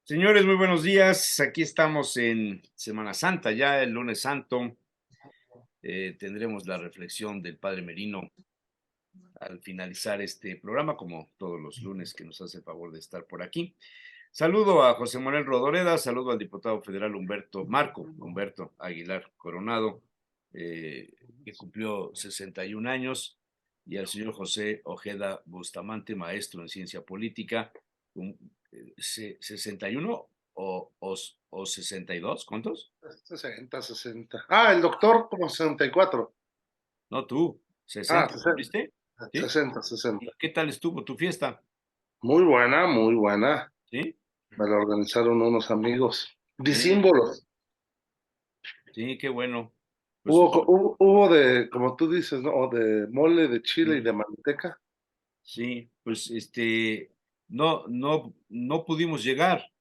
Señores, muy buenos días. Aquí estamos en Semana Santa, ya el lunes santo. Tendremos la reflexión del Padre Merino al finalizar este programa, como todos los lunes que nos hace el favor de estar por aquí. Saludo a José Manuel Rodoreda, saludo al diputado federal Marco Humberto Aguilar Coronado, que cumplió 61 años, y al señor José Ojeda Bustamante, maestro en ciencia política, 61 o 62, ¿cuántos? 60. El doctor como 64. No, tú, Ah, 60, 60. ¿cumpliste? ¿Sí? 60, 60. ¿Qué tal estuvo tu fiesta? Muy buena, muy buena. ¿Sí? Me la organizaron unos amigos. Sí, Disímbolos. sí, qué bueno. Pues Hubo de, como tú dices, ¿no? De mole, de chile y de manteca. sí, pues no pudimos llegar.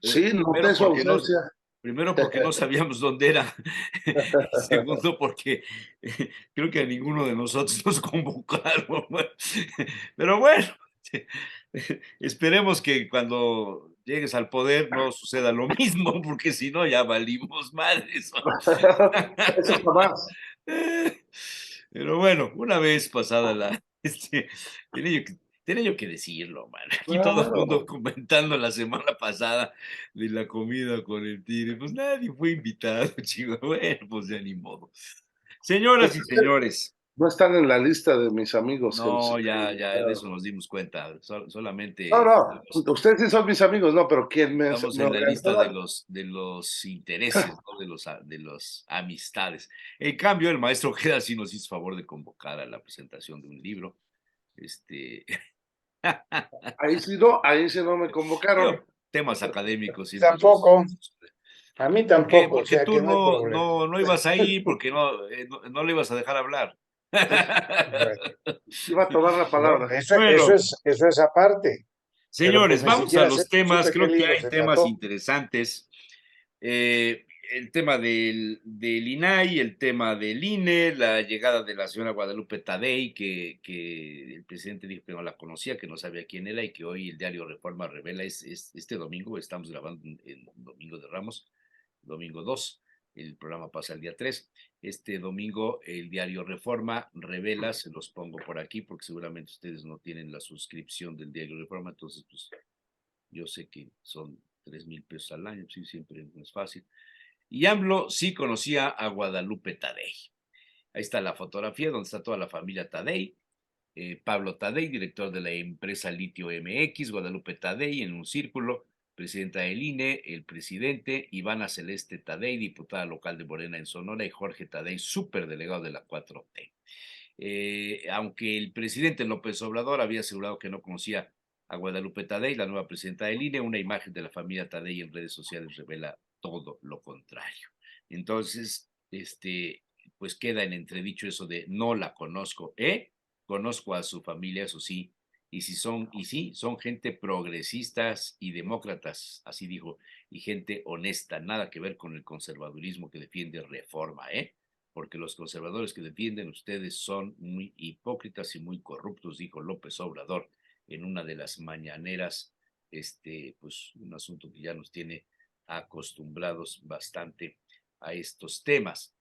Sí, noté su ausencia. Primero porque no sabíamos dónde era. Y segundo porque creo que a ninguno de nosotros nos convocaron. Pero bueno, esperemos que cuando llegues al poder no suceda lo mismo, porque si no ya valimos madres. Eso jamás. Pero bueno, una vez pasada tenía yo que, tenía yo que decirlo, man. Aquí todo el Bueno, mundo comentando la semana pasada de la comida con el tigre, pues nadie fue invitado, chico. Bueno, pues ya ni modo. pues Señoras y señores, no están en la lista de mis amigos que sí no, me ya de eso invitaron. nos dimos cuenta. No, Solamente no, ustedes sí son mis amigos, no, pero quien estamos me en la organizó lista la... de los intereses, ¿no? De los amistades. En cambio, el maestro Ojeda sí nos hizo favor de convocar a la presentación de un libro. Este, Ahí sí no me convocaron. digo, temas académicos siempre Tampoco, los. a mí ¿Por qué? tampoco, o Porque sea tú que no hay problema. no ibas ahí, porque no le ibas a dejar hablar. Pues, iba a tomar la No, palabra. Bueno, eso es aparte, pero pues señores, ni vamos a siquiera los temas. supe qué Creo que libro hay se temas trató. interesantes. El tema del INAI, el tema del INE, la llegada de la señora Guadalupe Tadei, que el presidente dijo que no la conocía, que no sabía quién era y que hoy el diario Reforma revela, es este domingo, estamos grabando en Domingo de Ramos, domingo 2, el programa pasa el día 3. Este domingo el diario Reforma revela, se los pongo por aquí porque seguramente ustedes no tienen la suscripción del diario Reforma, entonces pues yo sé que son 3,000 pesos al año, sí, siempre no es fácil. Y AMLO sí conocía a Guadalupe Tadei. Ahí está la fotografía donde está toda la familia Tadei. Pablo Tadei, director de la empresa Litio MX, Guadalupe Tadei en un círculo, presidenta del INE, el presidente, Ivana Celeste Tadei, diputada local de Morena en Sonora, y Jorge Tadei, superdelegado de la 4T. Aunque el presidente López Obrador había asegurado que no conocía a Guadalupe Tadei, la nueva presidenta del INE, una imagen de la familia Tadei en redes sociales revela todo lo contrario. Entonces, pues queda en entredicho eso de no la conozco, ¿eh? Conozco a su familia, eso sí, y sí, son gente progresistas y demócratas, así dijo, y gente honesta, nada que ver con el conservadurismo que defiende Reforma, ¿eh? Porque los conservadores que defienden ustedes son muy hipócritas y muy corruptos, dijo López Obrador en una de las mañaneras, pues un asunto que ya nos tiene acostumbrados bastante a estos temas.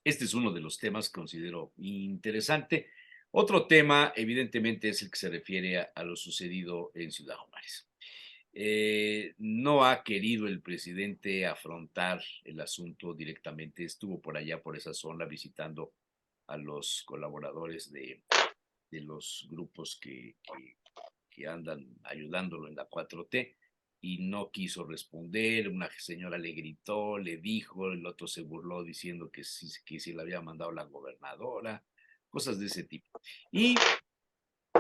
Este es uno de los temas que considero interesante. Otro tema, evidentemente, es el que se refiere a lo sucedido en Ciudad Juárez. No ha querido el presidente afrontar el asunto directamente. Estuvo por allá, por esa zona, visitando a los colaboradores de los grupos que andan ayudándolo en la 4T y no quiso responder. Una señora le gritó, le dijo, el otro se burló diciendo que si le había mandado la gobernadora, cosas de ese tipo. Y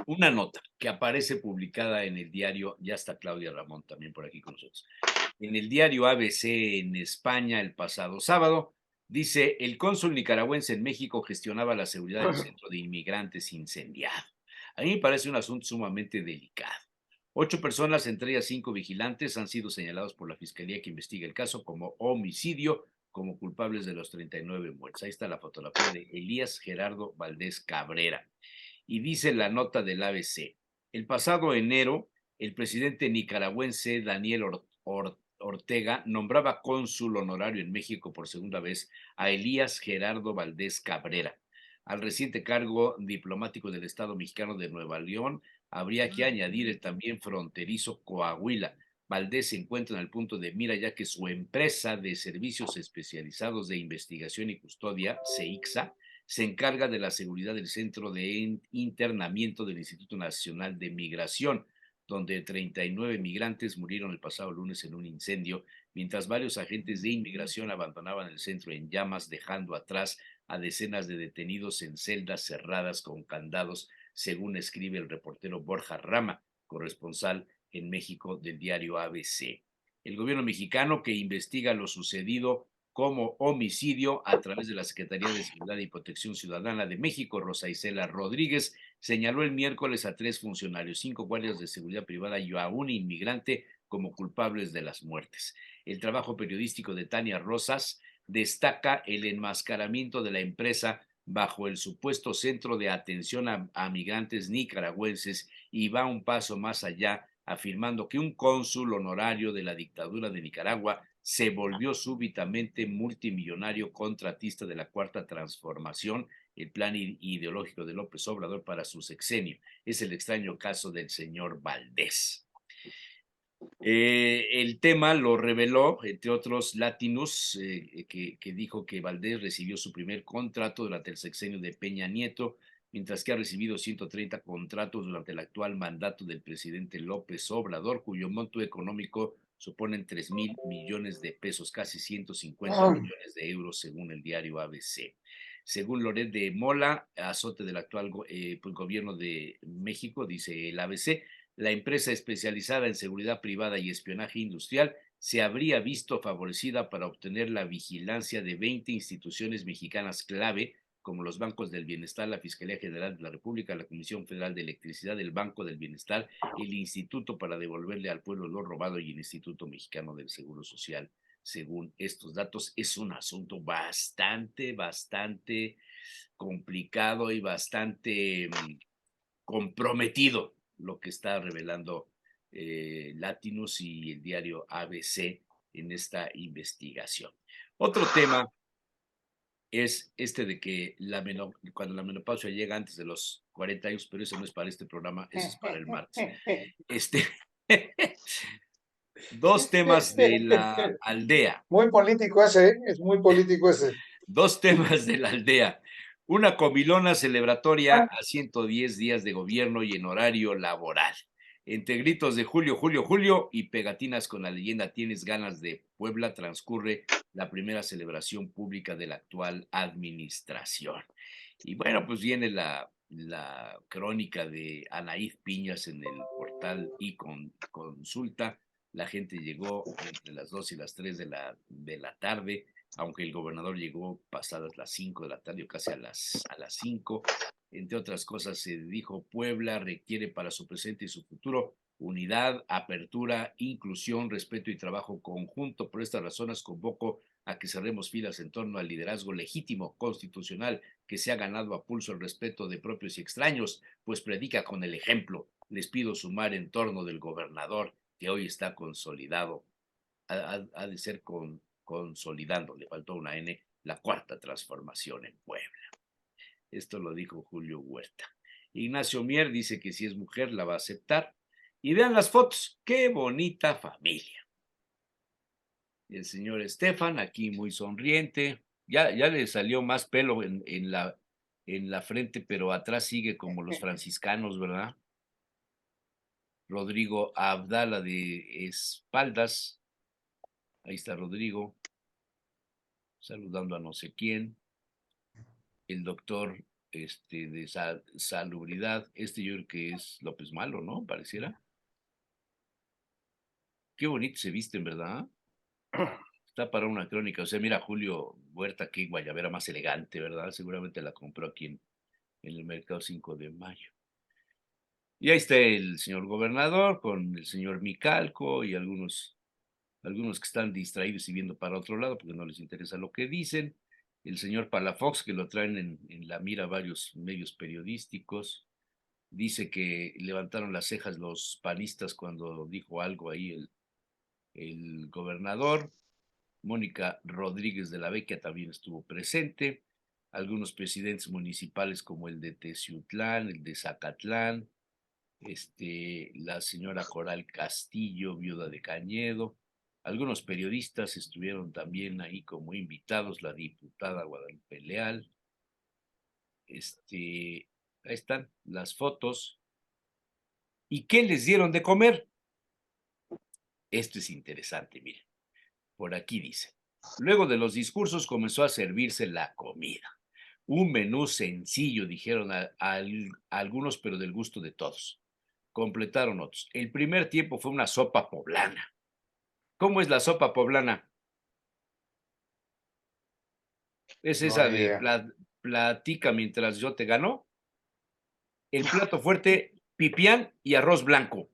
una nota que aparece publicada en el diario, ya está Claudia Ramón también por aquí con nosotros, en el diario ABC en España el pasado sábado, dice, el cónsul nicaragüense en México gestionaba la seguridad del centro de inmigrantes incendiado. A mí me parece un asunto sumamente delicado. 8 personas, entre ellas 5 vigilantes, han sido señalados por la fiscalía que investiga el caso como homicidio, como culpables de los 39 muertos. Ahí está la fotografía de Elías Gerardo Valdés Cabrera. Y dice la nota del ABC, el pasado enero, el presidente nicaragüense Daniel Ortega nombraba cónsul honorario en México por segunda vez a Elías Gerardo Valdés Cabrera. Al reciente cargo diplomático del Estado mexicano de Nueva León, habría que añadir el también fronterizo Coahuila. Valdés se encuentra en el punto de mira ya que su empresa de servicios especializados de investigación y custodia, CEICSA, se encarga de la seguridad del centro de internamiento del Instituto Nacional de Migración, donde 39 migrantes murieron el pasado lunes en un incendio, mientras varios agentes de inmigración abandonaban el centro en llamas, dejando atrás a decenas de detenidos en celdas cerradas con candados, según escribe el reportero Borja Rama, corresponsal en México del diario ABC. El gobierno mexicano, que investiga lo sucedido como homicidio a través de la Secretaría de Seguridad y Protección Ciudadana de México, Rosa Isela Rodríguez, señaló el miércoles a 3 funcionarios, 5 guardias de seguridad privada y a un inmigrante como culpables de las muertes. El trabajo periodístico de Tania Rosas destaca el enmascaramiento de la empresa bajo el supuesto centro de atención a migrantes nicaragüenses y va un paso más allá, afirmando que un cónsul honorario de la dictadura de Nicaragua se volvió súbitamente multimillonario contratista de la Cuarta Transformación, el plan ideológico de López Obrador para su sexenio. Es el extraño caso del señor Valdés. El tema lo reveló, entre otros, Latinus, que dijo que Valdés recibió su primer contrato durante el sexenio de Peña Nieto, mientras que ha recibido 130 contratos durante el actual mandato del presidente López Obrador, cuyo monto económico suponen 3,000 millones de pesos, casi 150 millones de euros, según el diario ABC. Según Loret de Mola, azote del actual gobierno de México, dice el ABC, la empresa especializada en seguridad privada y espionaje industrial se habría visto favorecida para obtener la vigilancia de 20 instituciones mexicanas clave, como los bancos del bienestar, la Fiscalía General de la República, la Comisión Federal de Electricidad, el Banco del Bienestar, el Instituto para devolverle al pueblo lo robado y el Instituto Mexicano del Seguro Social. Según estos datos, es un asunto bastante complicado y bastante comprometido lo que está revelando Latinus y el diario ABC en esta investigación. Otro tema es este de que cuando la menopausia llega antes de los 40 años, pero eso no es para este programa, eso es para el martes. Dos temas de la aldea. Muy político ese, ¿eh? Es muy político ese. Dos temas de la aldea. Una comilona celebratoria a 110 días de gobierno y en horario laboral. Entre gritos de Julio, Julio, Julio y pegatinas con la leyenda Tienes ganas de Puebla transcurre la primera celebración pública de la actual administración. Y bueno, pues viene la crónica de Anaíz Piñas en el portal y consulta. La gente llegó entre las 2 y las 3 de la tarde, aunque el gobernador llegó pasadas las 5 de la tarde o casi a las 5. Entre otras cosas, se dijo Puebla requiere para su presente y su futuro unidad, apertura, inclusión, respeto y trabajo conjunto. Por estas razones convoco a que cerremos filas en torno al liderazgo legítimo, constitucional, que se ha ganado a pulso el respeto de propios y extraños, pues predica con el ejemplo. Les pido sumar en torno del gobernador, que hoy está consolidado, ha de ser consolidando, le faltó una N, la cuarta transformación en Puebla. Esto lo dijo Julio Huerta. Ignacio Mier dice que si es mujer la va a aceptar. Y vean las fotos, qué bonita familia. El señor Estefan, aquí muy sonriente, ya le salió más pelo en la frente, pero atrás sigue como los franciscanos, ¿verdad? Rodrigo Abdala de espaldas, ahí está Rodrigo, saludando a no sé quién. El doctor de salubridad, yo creo que es López Malo, ¿no? Pareciera. Qué bonito se visten, ¿verdad? Está para una crónica. O sea, mira, Julio Huerta, qué guayabera más elegante, ¿verdad? Seguramente la compró aquí en el mercado 5 de mayo. Y ahí está el señor gobernador con el señor Micalco y algunos que están distraídos y viendo para otro lado porque no les interesa lo que dicen. El señor Palafox, que lo traen en la mira varios medios periodísticos. Dice que levantaron las cejas los panistas cuando dijo algo ahí el gobernador. Mónica Rodríguez de la Vecchia también estuvo presente. Algunos presidentes municipales como el de Teciutlán, el de Zacatlán, la señora Coral Castillo, viuda de Cañedo. Algunos periodistas estuvieron también ahí como invitados, la diputada Guadalupe Leal. Ahí están las fotos. ¿Y qué les dieron de comer? Esto es interesante, miren. Por aquí dice. Luego de los discursos comenzó a servirse la comida. Un menú sencillo, dijeron a algunos, pero del gusto de todos. Completaron otros. El primer tiempo fue una sopa poblana. ¿Cómo es la sopa poblana? Es No, esa ni de idea. platica mientras yo te gano. El plato fuerte, pipián y arroz blanco.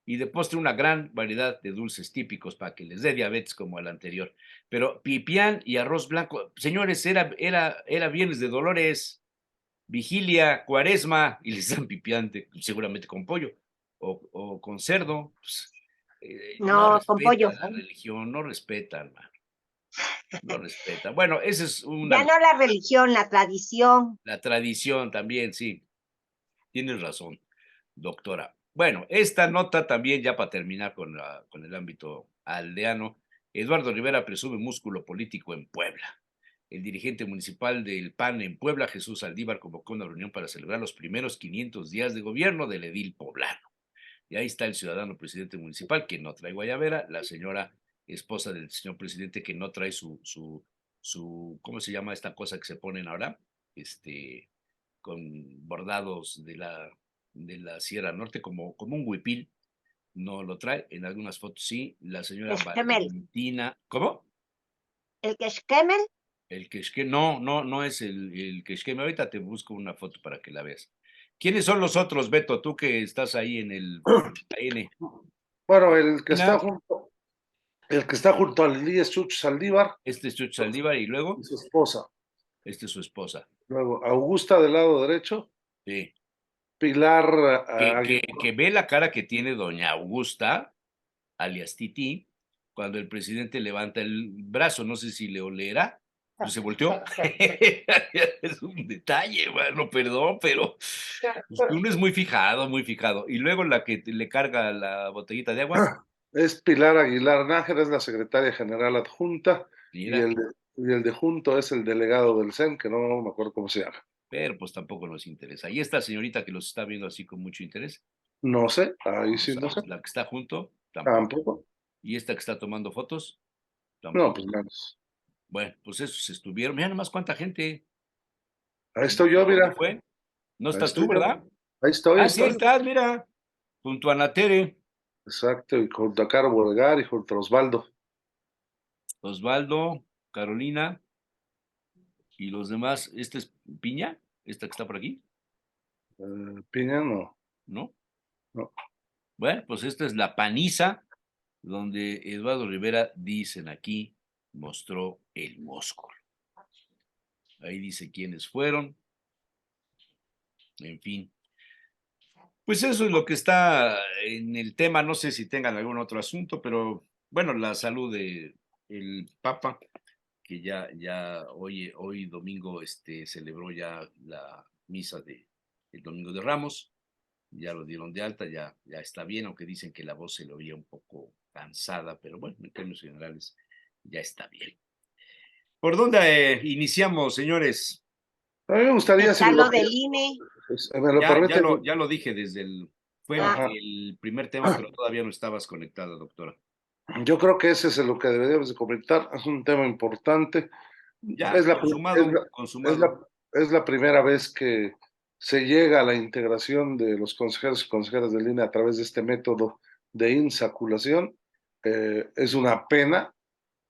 Y de postre una gran variedad de dulces típicos para que les dé diabetes como el anterior. Pero pipián y arroz blanco, señores, era Viernes de Dolores, vigilia, cuaresma, y les dan pipián seguramente con pollo o con cerdo. Pues, no No, con pollo. respetan la religión, no respetan, man, no respetan. Bueno, esa es Ya no la religión, la tradición. la tradición también, sí. Tienes razón, doctora. Bueno, esta nota también, ya para terminar con el ámbito aldeano, Eduardo Rivera presume músculo político en Puebla. El dirigente municipal del PAN en Puebla, Jesús Saldívar, convocó una reunión para celebrar los primeros 500 días de gobierno del edil poblano. Y ahí está el ciudadano presidente municipal, que no trae guayabera, la señora esposa del señor presidente, que no trae ¿cómo se llama esta cosa que se ponen ahora? Con bordados de la Sierra Norte, como un huipil, no lo trae, en algunas fotos sí, la señora Esquemel. Valentina, ¿cómo? El que esquemel. El Quexqueme, no es el Quexqueme, ahorita te busco una foto para que la veas. ¿Quiénes son los otros, Beto? Tú que estás ahí en el AN. Bueno, el que está junto al Elías es Chucho Saldívar Este es Chucho Saldívar y y luego, su esposa. este es su esposa. Luego, Augusta del lado derecho, Sí. Pilar Que ve la cara que tiene doña Augusta, alias Titi, cuando el presidente levanta el brazo, no sé si le olerá, pues se volteó. Es un detalle, bueno, perdón, pero uno es muy fijado, muy fijado. Y luego la que le carga la botellita de agua, es Pilar Aguilar Nájera, es la secretaria general adjunta, y mira, el de junto es el delegado del CEN, que no me acuerdo cómo se llama. pero pues tampoco nos interesa. Y esta señorita que los está viendo así con mucho interés, No sé, ahí no sí no sé. sabes. La que está junto, tampoco. Tampoco. Y esta que está tomando fotos, No, pues tampoco. menos. Bueno, pues esos estuvieron. Mira nomás cuánta gente. Ahí ¿Y estoy yo, dónde mira. fue? No Ahí estás tú, estoy yo. ¿verdad? Ahí estoy, Ah, sí, ahí estoy. estás, mira, junto a Natere, Exacto, y junto a Caro Bodegar y junto a Osvaldo. Osvaldo, Carolina y los demás. ¿Este es Piña? ¿Esta que está por aquí? Piña, no. ¿No? No. Bueno, pues esta es la paniza donde Eduardo Rivera, dicen aquí, mostró el músculo. Ahí dice quiénes fueron, en fin. Pues eso es lo que está en el tema. No sé si tengan algún otro asunto, pero bueno, la salud de el Papa, que ya hoy domingo celebró ya la misa el Domingo de Ramos, ya lo dieron de alta, ya está bien, aunque dicen que la voz se le oía un poco cansada, pero bueno, en términos generales ya está bien. ¿Por dónde iniciamos, señores? A mí me gustaría, si Está lo del INE. me lo Ya, ya permite. lo, ya lo dije fue Ajá. el primer tema, pero todavía no estabas conectada, doctora. Yo creo que ese es lo que deberíamos de comentar. Es un tema importante. Ya, Es la, es consumado, la, es consumado. la, es la primera vez que se llega a la integración de los consejeros y consejeras de línea a través de este método de insaculación. Es una pena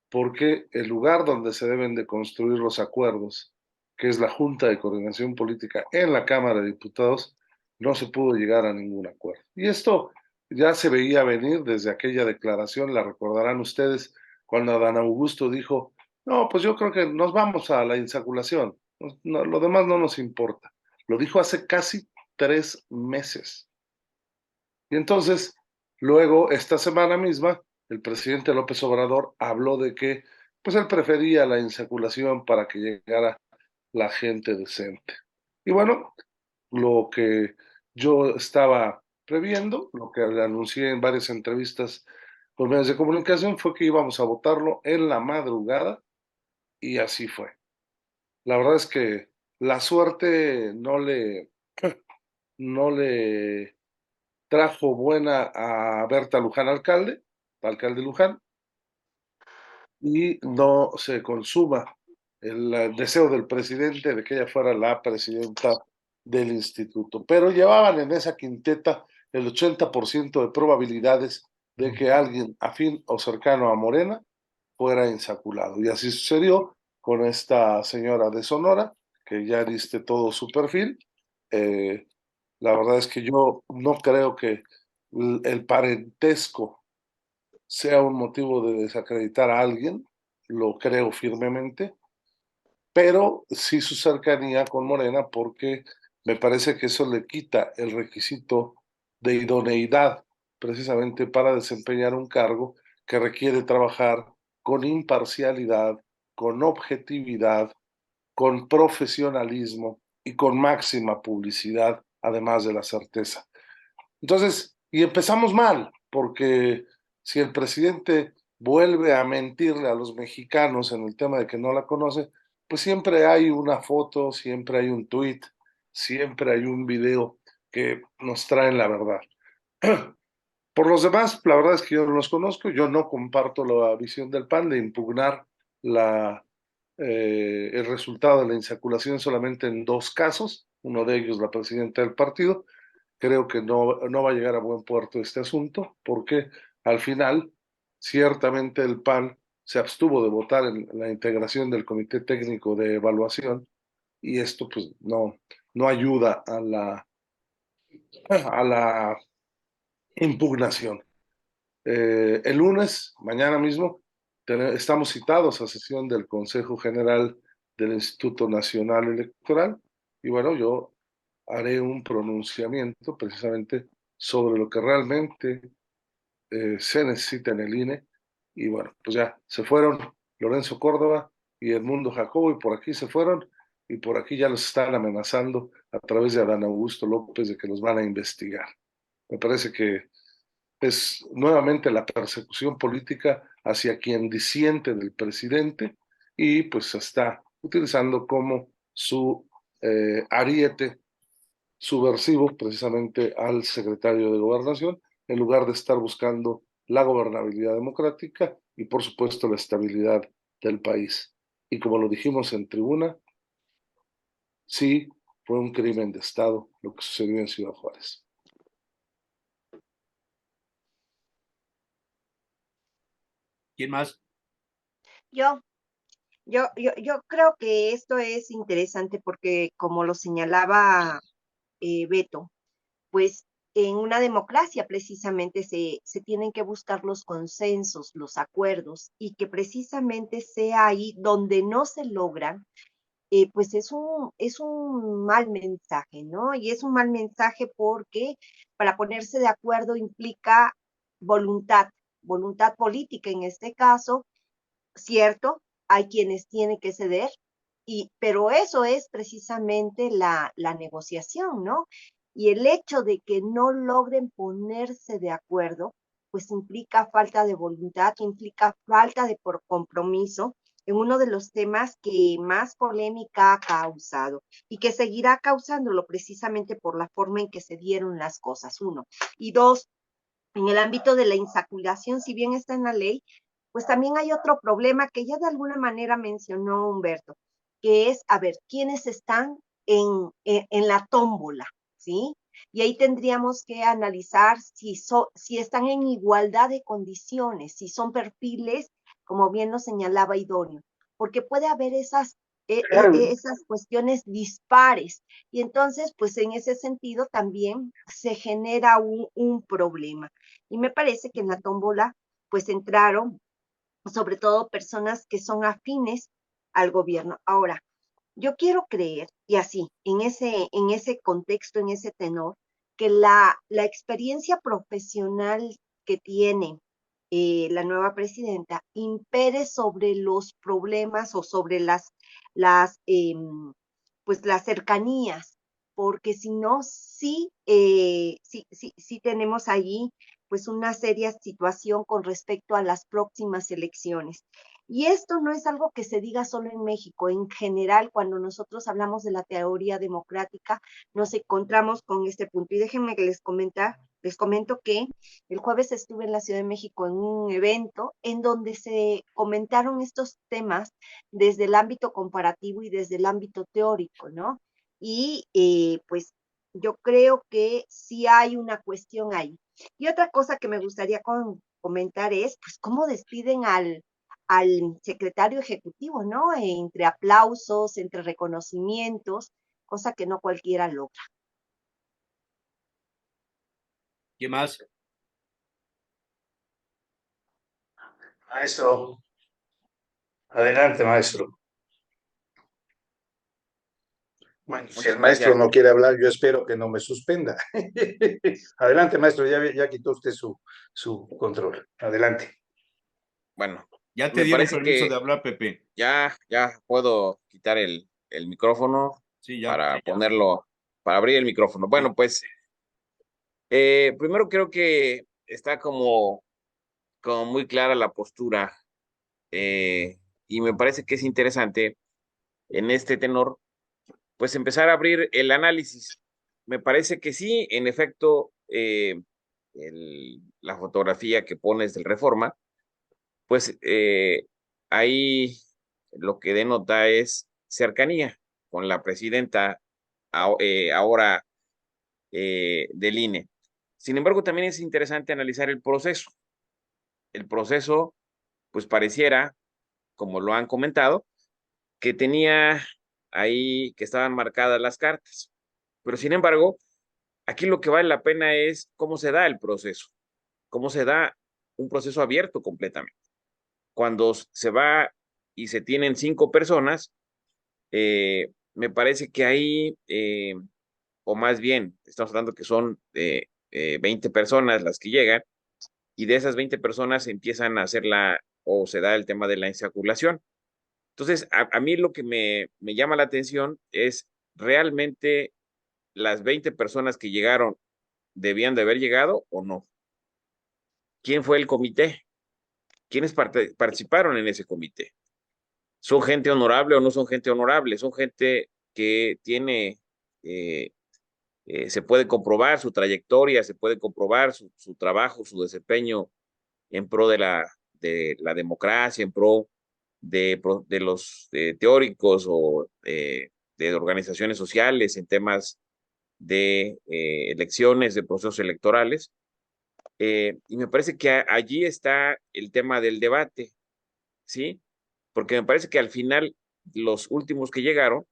porque el lugar donde se deben de construir los acuerdos, que es la Junta de Coordinación Política en la Cámara de Diputados, no se pudo llegar a ningún acuerdo. Y esto ya se veía venir desde aquella declaración, la recordarán ustedes, cuando Adán Augusto dijo, no, pues yo creo que nos vamos a la insaculación, no, lo demás no nos importa. Lo dijo hace casi 3 meses. Y entonces, luego, esta semana misma, el presidente López Obrador habló de que pues él prefería la insaculación para que llegara la gente decente. Y bueno, lo que yo estaba previendo, lo que le anuncié en varias entrevistas por medios de comunicación, fue que íbamos a votarlo en la madrugada y así fue. La verdad es que la suerte no le trajo buena a Berta Luján, alcalde Luján, y no se consuma el deseo del presidente de que ella fuera la presidenta del instituto. Pero llevaban en esa quinteta el 80% de probabilidades de que alguien afín o cercano a Morena fuera insaculado. Y así sucedió con esta señora de Sonora, que ya diste todo su perfil. Eh, la verdad es que yo no creo que el parentesco sea un motivo de desacreditar a alguien, lo creo firmemente, pero sí su cercanía con Morena, porque me parece que eso le quita el requisito de idoneidad precisamente para desempeñar un cargo que requiere trabajar con imparcialidad, con objetividad, con profesionalismo y con máxima publicidad, además de la certeza. Entonces, y empezamos mal, porque si el presidente vuelve a mentirle a los mexicanos en el tema de que no la conoce, pues siempre hay una foto, siempre hay un tuit, siempre hay un video que nos traen la verdad. Por los demás, la verdad es que yo no los conozco, yo no comparto la visión del PAN de impugnar el resultado de la insaculación solamente en 2 casos, uno de ellos la presidenta del partido. Creo que no va a llegar a buen puerto este asunto, porque al final, ciertamente el PAN se abstuvo de votar en la integración del Comité Técnico de Evaluación y esto pues no ayuda a la impugnación. El lunes, mañana mismo, estamos citados a sesión del Consejo General del Instituto Nacional Electoral y bueno, yo haré un pronunciamiento precisamente sobre lo que realmente se necesita en el INE. Y bueno, pues ya se fueron Lorenzo Córdoba y Edmundo Jacobo y por aquí se fueron y por aquí ya los están amenazando a través de Adán Augusto López de que los van a investigar. Me parece que es nuevamente la persecución política hacia quien disiente del presidente y pues se está utilizando como su ariete subversivo precisamente al secretario de Gobernación, en lugar de estar buscando la gobernabilidad democrática y por supuesto la estabilidad del país. Y como lo dijimos en tribuna, sí, fue un crimen de Estado lo que sucedió en Ciudad Juárez. ¿Quién más? Yo, yo creo que esto es interesante porque, como lo señalaba Beto, pues en una democracia precisamente se tienen que buscar los consensos, los acuerdos, y que precisamente sea ahí donde no se logran, pues es un mal mensaje, ¿no? Y es un mal mensaje porque para ponerse de acuerdo implica voluntad, voluntad política en este caso, cierto, hay quienes tienen que ceder, pero eso es precisamente la negociación, ¿no? Y el hecho de que no logren ponerse de acuerdo, pues implica falta de voluntad, implica falta de compromiso en uno de los temas que más polémica ha causado y que seguirá causándolo precisamente por la forma en que se dieron las cosas, uno. Y dos, en el ámbito de la insaculación, si bien está en la ley, pues también hay otro problema que ya de alguna manera mencionó Humberto, que es, a ver, ¿quiénes están en la tómbola? ¿Sí? Y ahí tendríamos que analizar si están en igualdad de condiciones, si son perfiles, como bien lo señalaba Idóneo, porque puede haber esas cuestiones dispares. Y entonces, pues en ese sentido también se genera un problema. Y me parece que en la tómbola, pues entraron sobre todo personas que son afines al gobierno. Ahora, Yo quiero creer, y así, en ese contexto, en ese tenor, que la experiencia profesional que tiene la nueva presidenta impere sobre los problemas o sobre pues las cercanías, porque si no, sí tenemos allí pues una seria situación con respecto a las próximas elecciones. Y esto no es algo que se diga solo en México. En general, cuando nosotros hablamos de la teoría democrática, nos encontramos con este punto. Y déjenme que les comento que el jueves estuve en la Ciudad de México en un evento en donde se comentaron estos temas desde el ámbito comparativo y desde el ámbito teórico, ¿no? Y pues yo creo que sí hay una cuestión ahí. Y otra cosa que me gustaría comentar es, pues, cómo despiden al secretario ejecutivo, ¿no? Entre aplausos, entre reconocimientos, cosa que no cualquiera logra. ¿Qué más? Maestro, adelante, maestro. Bueno, si el Muchas maestro gracias. no quiere hablar, yo espero que no me suspenda. Adelante, maestro, ya quitó usted su control. Adelante. Bueno, Ya te me dieron parece permiso que de hablar, Pepe. ya puedo quitar el micrófono Sí, ya. para ponerlo, para abrir el micrófono. Bueno, pues primero creo que está como muy clara la postura y me parece que es interesante en este tenor, pues empezar a abrir el análisis. Me parece que sí, en efecto, la fotografía que pones del Reforma, pues ahí lo que denota es cercanía con la presidenta ahora del INE. Sin embargo, también es interesante analizar el proceso. El proceso, pues pareciera, como lo han comentado, que tenía ahí, que estaban marcadas las cartas. Pero sin embargo, aquí lo que vale la pena es cómo se da el proceso, cómo se da un proceso abierto completamente. Cuando se va y se tienen 5 personas, me parece que ahí, o más bien, estamos hablando que son 20 personas las que llegan, y de esas 20 personas empiezan a hacer o se da el tema de la insaculación. Entonces, a mí lo que me llama la atención es realmente las 20 personas que llegaron, ¿debían de haber llegado o no? ¿Quién fue el comité? ¿Quiénes participaron en ese comité? ¿Son gente honorable o no son gente honorable? Son gente que tiene, eh, se puede comprobar su trayectoria, se puede comprobar su trabajo, su desempeño en pro de la democracia, en pro de los teóricos o de organizaciones sociales en temas de elecciones, de procesos electorales. Y me parece que allí está el tema del debate, ¿sí? Porque me parece que al final los últimos que llegaron,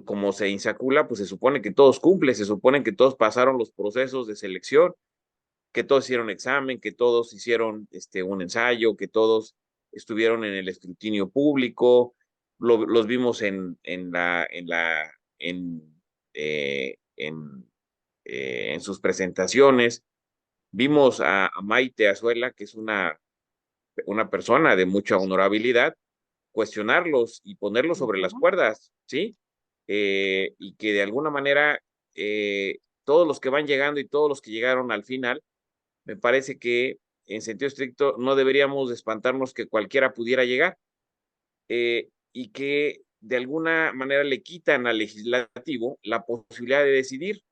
como se insacula, pues se supone que todos cumplen, se supone que todos pasaron los procesos de selección, que todos hicieron examen, que todos hicieron un ensayo, que todos estuvieron en el escrutinio público, los vimos en sus presentaciones, vimos a Maite Azuela, que es una persona de mucha honorabilidad, cuestionarlos y ponerlos sobre las cuerdas, ¿sí? Y que de alguna manera todos los que van llegando y todos los que llegaron al final, me parece que en sentido estricto no deberíamos espantarnos que cualquiera pudiera llegar y que de alguna manera le quitan al legislativo la posibilidad de decidir.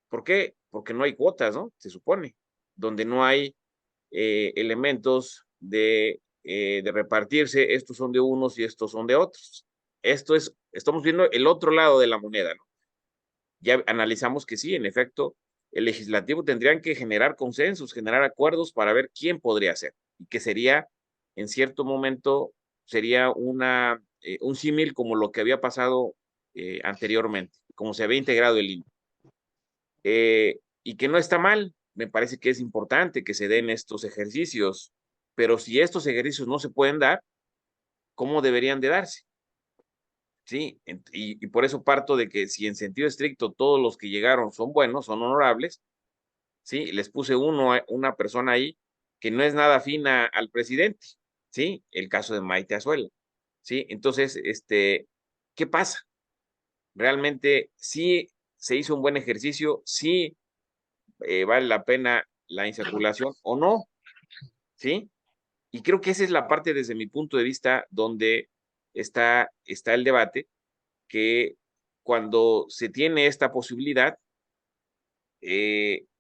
¿Por qué? Porque no hay cuotas, ¿no? Se supone, donde no hay elementos de repartirse, estos son de unos y estos son de otros. Estamos viendo el otro lado de la moneda, ¿no? Ya analizamos que sí, en efecto, el legislativo tendrían que generar consensos, generar acuerdos para ver quién podría ser y que sería, en cierto momento, sería un símil como lo que había pasado anteriormente, como se había integrado el INE. Y que no está mal, me parece que es importante que se den estos ejercicios, pero si estos ejercicios no se pueden dar, ¿cómo deberían de darse? ¿sí? Y por eso parto de que si en sentido estricto todos los que llegaron son buenos, son honorables, ¿sí? Les puse una persona ahí que no es nada afina al presidente, ¿sí? El caso de Maite Azuela, ¿sí? Entonces, ¿qué pasa? Realmente sí se hizo un buen ejercicio, sí vale la pena la insaculación o no, ¿sí? Y creo que esa es la parte desde mi punto de vista donde está el debate, que cuando se tiene esta posibilidad,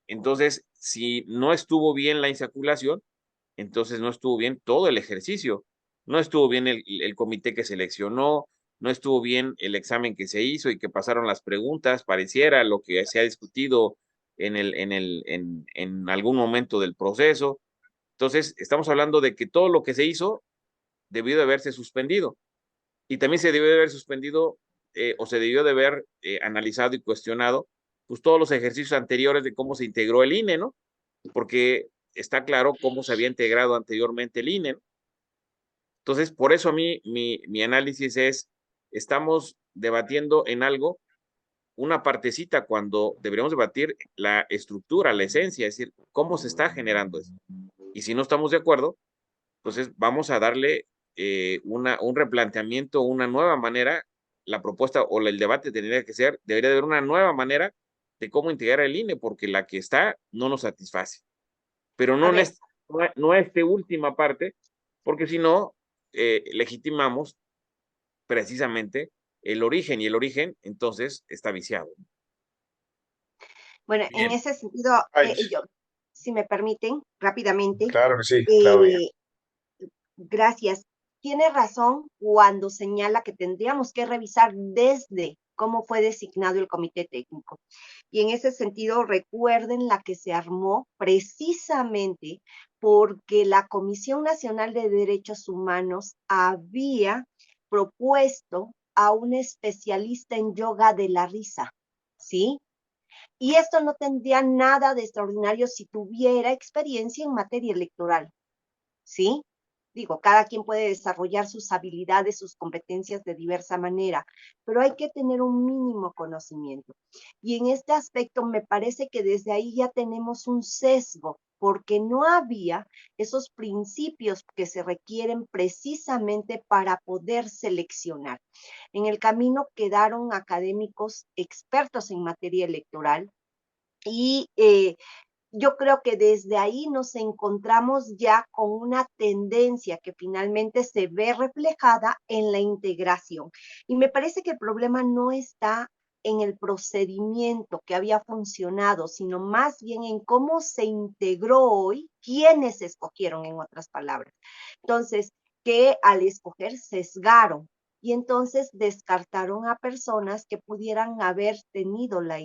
entonces si no estuvo bien la insaculación, entonces no estuvo bien todo el ejercicio, no estuvo bien el comité que seleccionó, no estuvo bien el examen que se hizo y que pasaron las preguntas, pareciera lo que se ha discutido en algún momento del proceso. Entonces, estamos hablando de que todo lo que se hizo debió de haberse suspendido y también se debió de haber suspendido o se debió de haber analizado y cuestionado pues todos los ejercicios anteriores de cómo se integró el INE, ¿no? Porque está claro cómo se había integrado anteriormente el INE, ¿no? Entonces, por eso a mí mi análisis es, estamos debatiendo en algo, una partecita cuando deberíamos debatir la estructura, la esencia, es decir, cómo se está generando eso. Y si no estamos de acuerdo, entonces vamos a darle un replanteamiento, una nueva manera, la propuesta o el debate tendría que ser, debería de haber una nueva manera de cómo integrar el INE, porque la que está no nos satisface. Pero A no, ver, no esta última parte, porque si no, legitimamos precisamente el origen, y el origen entonces está viciado. bueno, en Bien, ese sentido, Ay, yo, si me permiten, rápidamente, claro que sí, Claudia. eh, gracias. Tiene razón cuando señala que tendríamos que revisar desde cómo fue designado el comité técnico. Y en ese sentido, recuerden la que se armó precisamente porque la Comisión Nacional de Derechos Humanos había propuesto a un especialista en yoga de la risa, ¿sí? Y esto no tendría nada de extraordinario si tuviera experiencia en materia electoral, ¿sí? Digo, cada quien puede desarrollar sus habilidades, sus competencias de diversa manera, pero hay que tener un mínimo conocimiento. Y en este aspecto me parece que desde ahí ya tenemos un sesgo, porque no había esos principios que se requieren precisamente para poder seleccionar. En el camino quedaron académicos expertos en materia electoral y yo creo que desde ahí nos encontramos ya con una tendencia que finalmente se ve reflejada en la integración. Y me parece que el problema no está en el procedimiento que había funcionado, sino más bien en cómo se integró hoy, quiénes escogieron, en otras palabras. Entonces, que al escoger sesgaron y entonces descartaron a personas que pudieran haber tenido la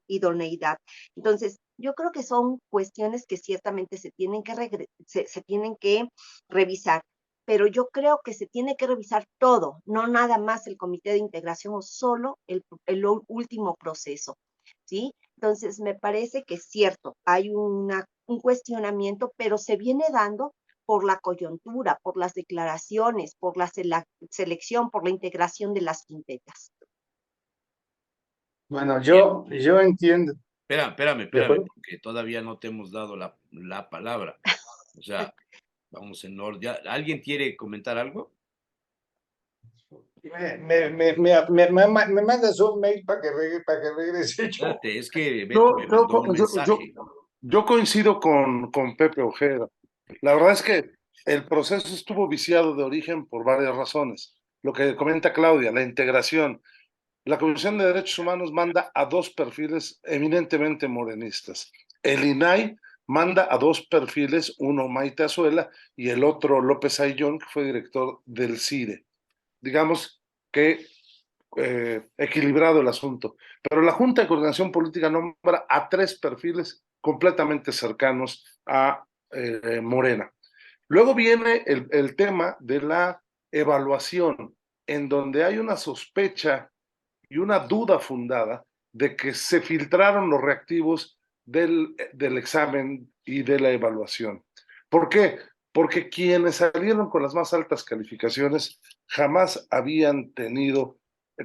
idoneidad. Entonces, yo creo que son cuestiones que ciertamente se tienen que revisar, pero yo creo que se tiene que revisar todo, no nada más el comité de integración o solo el último proceso, ¿sí? Entonces, me parece que es cierto, hay un cuestionamiento, pero se viene dando por la coyuntura, por las declaraciones, por la selección, por la integración de las quintetas. Bueno, bien. yo entiendo, ¿de Espérame, acuerdo? porque todavía no te hemos dado la palabra. O sea, vamos en orden. ¿Alguien quiere comentar algo? Me mandas un mail para que regrese yo. Espérate, es que Beto Yo, me yo, mandó un yo, yo, mensaje. yo coincido con Pepe Ojeda. La verdad es que el proceso estuvo viciado de origen por varias razones. Lo que comenta Claudia, la integración. La Comisión de Derechos Humanos manda a dos perfiles eminentemente morenistas. El INAI manda a dos perfiles, uno Maite Azuela y el otro López Ayllón, que fue director del CIDE. Digamos que equilibrado el asunto. Pero la Junta de Coordinación Política nombra a tres perfiles completamente cercanos a Morena. Luego viene el tema de la evaluación, en donde hay una sospecha y una duda fundada de que se filtraron los reactivos del examen y de la evaluación. ¿Por qué? Porque quienes salieron con las más altas calificaciones jamás habían tenido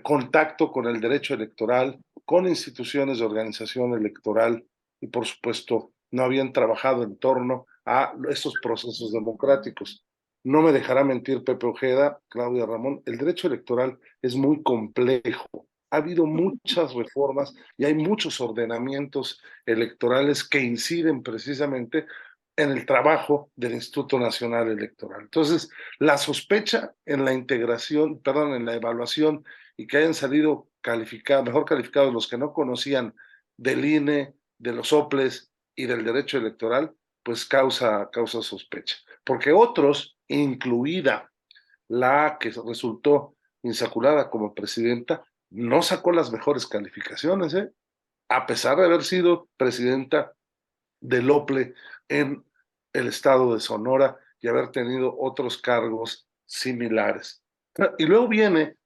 contacto con el derecho electoral, con instituciones de organización electoral y por supuesto no habían trabajado en torno a esos procesos democráticos. No me dejará mentir Pepe Ojeda, Claudia Ramón, el derecho electoral es muy complejo. Ha habido muchas reformas y hay muchos ordenamientos electorales que inciden precisamente en el trabajo del Instituto Nacional Electoral. Entonces, la sospecha en la integración, perdón, en la evaluación y que hayan salido calificados, mejor calificados los que no conocían del INE, de los soples y del derecho electoral, pues causa sospecha. Porque otros, incluida la que resultó insaculada como presidenta, no sacó las mejores calificaciones, ¿eh? A pesar de haber sido presidenta del OPLE en el estado de Sonora y haber tenido otros cargos similares. Y luego viene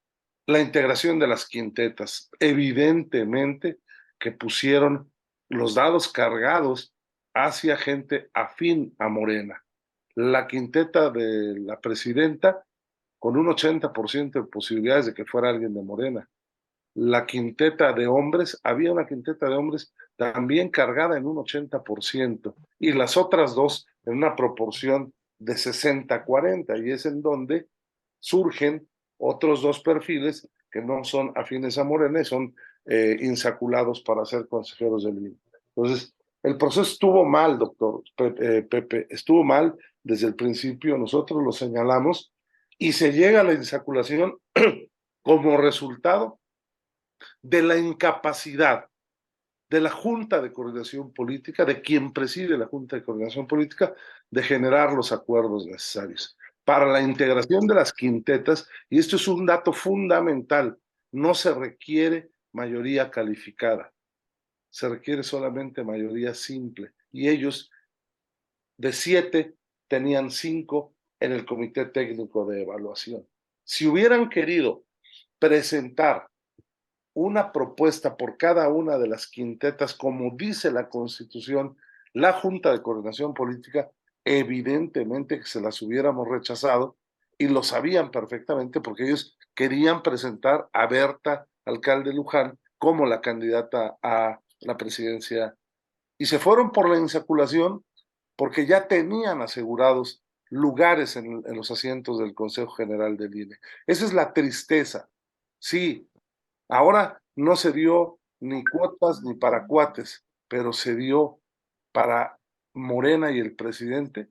la integración de las quintetas. Evidentemente que pusieron los dados cargados hacia gente afín a Morena. La quinteta de la presidenta con un 80% de posibilidades de que fuera alguien de Morena. La quinteta de hombres, había una quinteta de hombres también cargada en un 80% y las otras dos en una proporción de 60-40, y es en donde surgen otros dos perfiles que no son afines a Morena y son insaculados para ser consejeros del INE. Entonces, el proceso estuvo mal, doctor Pepe, estuvo mal desde el principio, nosotros lo señalamos, y se llega a la insaculación como resultado de la incapacidad de la Junta de Coordinación Política, de quien preside la Junta de Coordinación Política, de generar los acuerdos necesarios. Para la integración de las quintetas, y esto es un dato fundamental, no se requiere mayoría calificada, se requiere solamente mayoría simple. Y ellos, de 7, tenían 5 en el Comité Técnico de Evaluación. Si hubieran querido presentar una propuesta por cada una de las quintetas, como dice la Constitución, la Junta de Coordinación Política, evidentemente que se las hubiéramos rechazado y lo sabían perfectamente porque ellos querían presentar a Berta Alcalde Luján como la candidata a la presidencia y se fueron por la insaculación porque ya tenían asegurados lugares en los asientos del Consejo General del INE. Esa es la tristeza. Sí, ahora no se dio ni cuotas ni para cuates, pero se dio para Morena y el presidente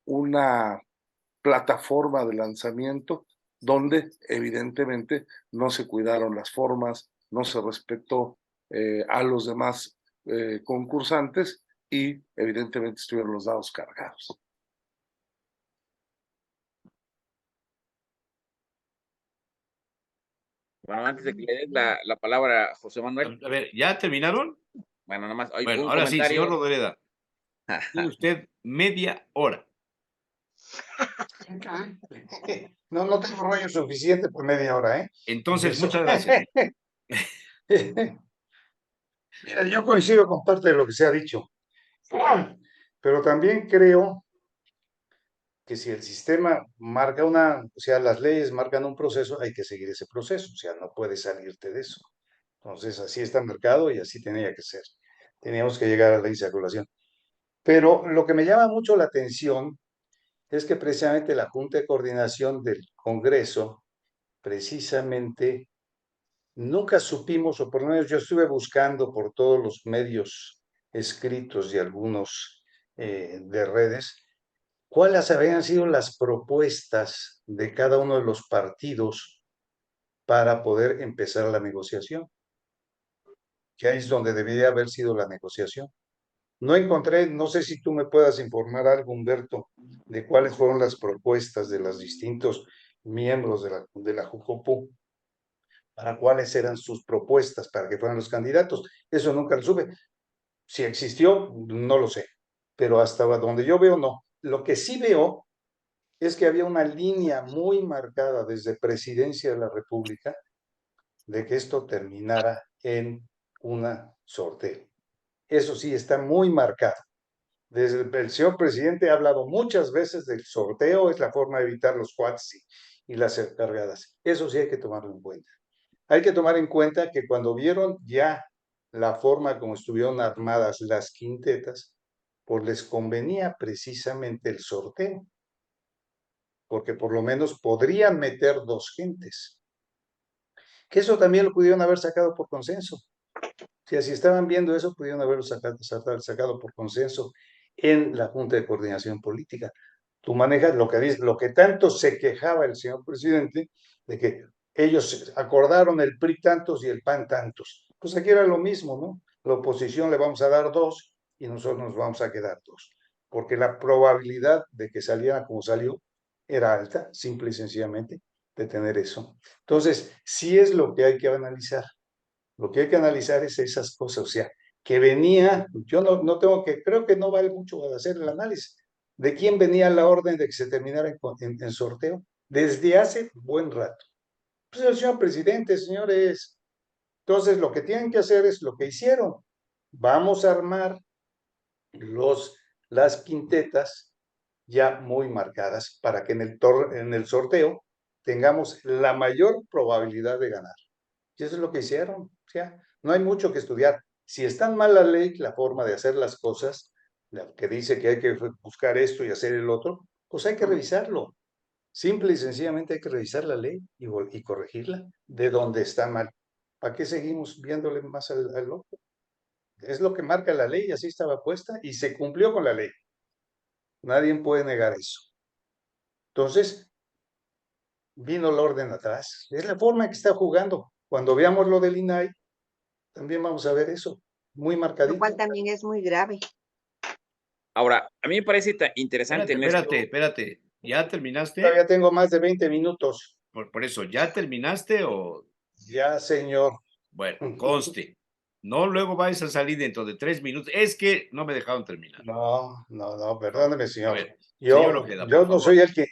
una plataforma de lanzamiento donde evidentemente no se cuidaron las formas, no se respetó a los demás concursantes y evidentemente estuvieron los dados cargados. Bueno, antes de que le des la palabra a José Manuel, A ver, ¿ya terminaron? bueno, nada más, hay Bueno, un ahora sí, señor comentario. Rodoreda, tiene usted media hora. No, no tengo rollo suficiente por media hora, ¿eh? Entonces, Eso. muchas gracias. Mira, yo coincido con parte de lo que se ha dicho, pero también creo que si el sistema marca o sea, las leyes marcan un proceso, hay que seguir ese proceso, o sea, no puedes salirte de eso. Entonces, así está marcado y así tenía que ser. Teníamos que llegar a la insaculación. Pero lo que me llama mucho la atención es que precisamente la Junta de Coordinación del Congreso, precisamente, nunca supimos, o por lo menos yo estuve buscando por todos los medios escritos y algunos de redes, cuáles habían sido las propuestas de cada uno de los partidos para poder empezar la negociación, que ahí es donde debería haber sido la negociación. No encontré, no sé si tú me puedas informar algo, Humberto, de cuáles fueron las propuestas de los distintos miembros de la Jucopo, para cuáles eran sus propuestas para que fueran los candidatos. Eso nunca lo supe. Si existió, no lo sé, pero hasta donde yo veo, no. Lo que sí veo es que había una línea muy marcada desde Presidencia de la República de que esto terminara en una sorteo. Eso sí está muy marcado. Desde el señor presidente ha hablado muchas veces del sorteo, es la forma de evitar los cuates y las cargadas. Eso sí hay que tomarlo en cuenta. Hay que tomar en cuenta que cuando vieron ya la forma como estuvieron armadas las quintetas, pues les convenía precisamente el sorteo, porque por lo menos podrían meter 2 gentes. Que eso también lo pudieron haber sacado por consenso. Si así estaban viendo eso, pudieron haberlo sacado por consenso en la Junta de Coordinación Política. Tú manejas lo que tanto se quejaba el señor presidente, de que ellos acordaron el PRI tantos y el PAN tantos. Pues aquí era lo mismo, ¿no? La oposición le vamos a dar 2 y nosotros nos vamos a quedar 2, porque la probabilidad de que saliera como salió era alta, simple y sencillamente, de tener eso. Entonces, sí es lo que hay que analizar. Lo que hay que analizar es esas cosas, o sea, que venía, yo no tengo que, creo que no vale mucho hacer el análisis de quién venía la orden de que se terminara en sorteo desde hace buen rato. Pues el señor presidente, señores. Entonces, lo que tienen que hacer es lo que hicieron. Vamos a armar las quintetas ya muy marcadas para que en el sorteo tengamos la mayor probabilidad de ganar. Y eso es lo que hicieron. O sea, no hay mucho que estudiar. Si está mal la ley, la forma de hacer las cosas, la que dice que hay que buscar esto y hacer el otro, pues hay que revisarlo. Simple y sencillamente hay que revisar la ley y corregirla de donde está mal. ¿Para qué seguimos viéndole más al otro? Es lo que marca la ley, así estaba puesta y se cumplió con la ley. Nadie puede negar eso. Entonces, vino el orden atrás. Es la forma en que está jugando. Cuando veamos lo del INAI, también vamos a ver eso, muy Lo marcadito. cual también es muy grave. Ahora, a mí me parece interesante en esto. Espérate. ¿Ya terminaste? Todavía tengo más de 20 minutos. Por eso, ¿ya terminaste o...? Ya, señor. Bueno, conste. No luego vais a salir dentro de 3 minutos. Es que no me dejaron terminar. No, perdóneme, A señor. ver, señor Ojeda, por No favor. soy el que,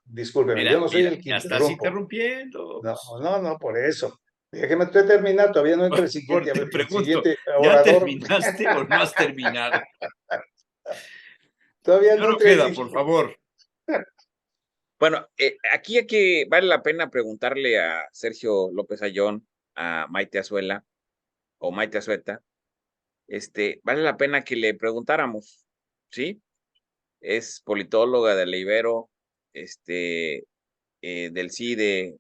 discúlpeme, yo no soy el que ya estás interrumpo. interrumpiendo. No, por eso. Déjeme terminar, todavía no entra el siguiente, Te pregunto, siguiente ¿ya orador. terminaste o no has terminado? Todavía no Señor entra el Ojeda, por favor. Bueno, aquí vale la pena preguntarle a Sergio López Ayón, a Maite Azuela o Maite Azueta, vale la pena que le preguntáramos, ¿sí? Es politóloga de la Ibero, del CIDE,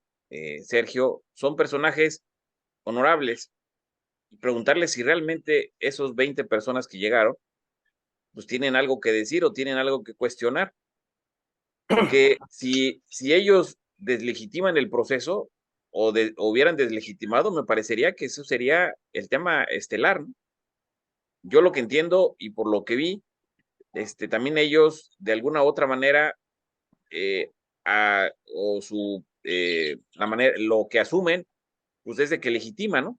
Sergio, son personajes honorables, y preguntarle si realmente esos 20 personas que llegaron, pues tienen algo que decir o tienen algo que cuestionar. Porque si ellos deslegitiman el proceso o hubieran deslegitimado, me parecería que eso sería el tema estelar, ¿no? Yo lo que entiendo y por lo que vi, también ellos de alguna u otra manera la manera, lo que asumen, pues es de que legitima, ¿no?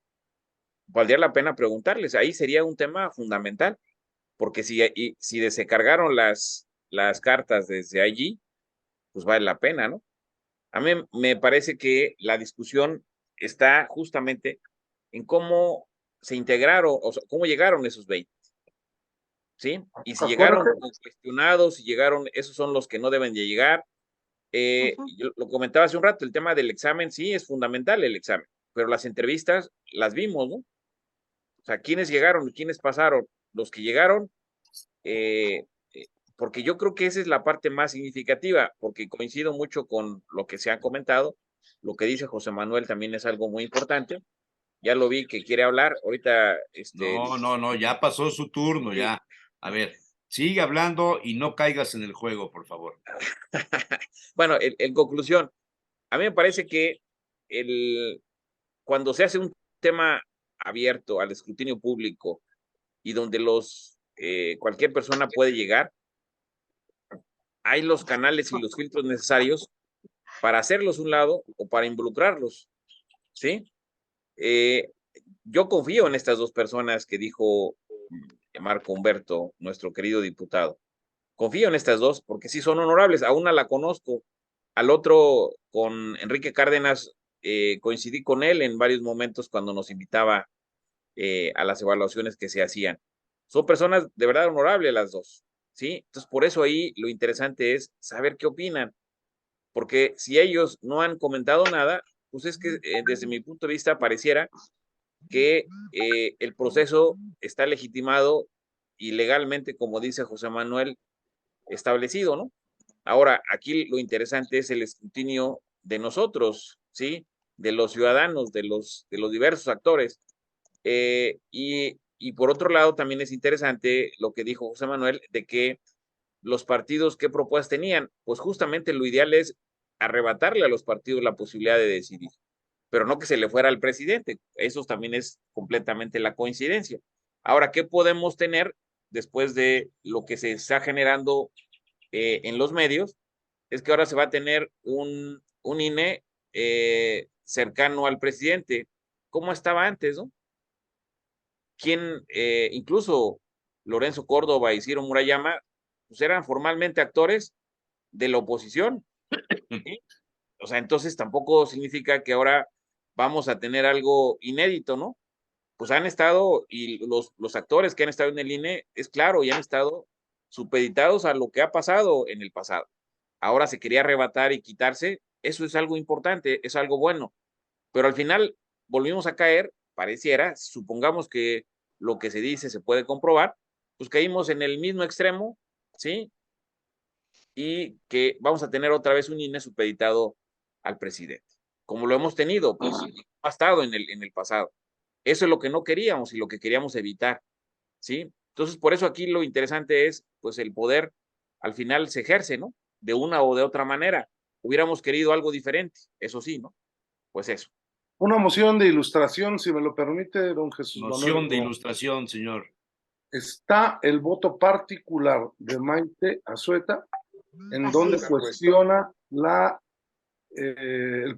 Valdría la pena preguntarles, ahí sería un tema fundamental, porque si se cargaron las cartas desde allí, pues vale la pena, ¿no? A mí me parece que la discusión está justamente en cómo se integraron, o sea, cómo llegaron esos 20, ¿sí? Y si llegaron cuestionados, si llegaron, esos son los que no deben de llegar. Yo lo comentaba hace un rato, el tema del examen, sí, es fundamental el examen, pero las entrevistas las vimos, ¿no? O sea, ¿quiénes llegaron y quiénes pasaron? Los que llegaron, porque yo creo que esa es la parte más significativa, porque coincido mucho con lo que se ha comentado, lo que dice José Manuel también es algo muy importante, ya lo vi que quiere hablar, ahorita, No, ya pasó su turno, ya. A ver, sigue hablando y no caigas en el juego, por favor. Bueno, en conclusión, a mí me parece que cuando se hace un tema abierto al escrutinio público y donde cualquier persona puede llegar, hay los canales y los filtros necesarios para hacerlos a un lado o para involucrarlos, ¿sí? Yo confío en estas dos personas que dijo Marco Humberto, nuestro querido diputado. Confío en estas dos porque sí son honorables. A una la conozco, al otro, con Enrique Cárdenas, coincidí con él en varios momentos cuando nos invitaba a las evaluaciones que se hacían. Son personas de verdad honorables las dos, ¿sí? Entonces, por eso ahí lo interesante es saber qué opinan. porque si ellos no han comentado nada, pues es que desde mi punto de vista pareciera que el proceso está legitimado y legalmente, como dice José Manuel, establecido, ¿no? Ahora, aquí lo interesante es el escrutinio de nosotros, ¿sí? De los ciudadanos, de los diversos actores. Y por otro lado, también es interesante lo que dijo José Manuel, de que los partidos, ¿qué propuestas tenían? Pues justamente lo ideal es arrebatarle a los partidos la posibilidad de decidir, pero no que se le fuera al presidente. Eso también es completamente la coincidencia. Ahora, ¿qué podemos tener después de lo que se está generando en los medios? Es que ahora se va a tener un INE cercano al presidente, como estaba antes, ¿no? Quien, incluso Lorenzo Córdoba y Ciro Murayama, pues eran formalmente actores de la oposición, ¿sí? O sea, entonces tampoco significa que ahora vamos a tener algo inédito, ¿no? Pues han estado, y los actores que han estado en el INE, es claro, y han estado supeditados a lo que ha pasado en el pasado. Ahora se quería arrebatar y quitarse, eso es algo importante, es algo bueno, pero al final volvimos a caer, pareciera, supongamos que lo que se dice se puede comprobar, pues caímos en el mismo extremo, ¿sí? Y que vamos a tener otra vez un INE supeditado al presidente, como lo hemos tenido, pues ha estado en el pasado. Eso es lo que no queríamos y lo que queríamos evitar, ¿sí? Entonces, por eso aquí lo interesante es, pues el poder al final se ejerce, ¿no? De una o de otra manera. Hubiéramos querido algo diferente, eso sí, ¿no? Pues eso. Una moción de ilustración, si me lo permite, don Jesús Manuel. Noción de ilustración, señor. Está el voto particular de Maite Azueta, en Así donde es. cuestiona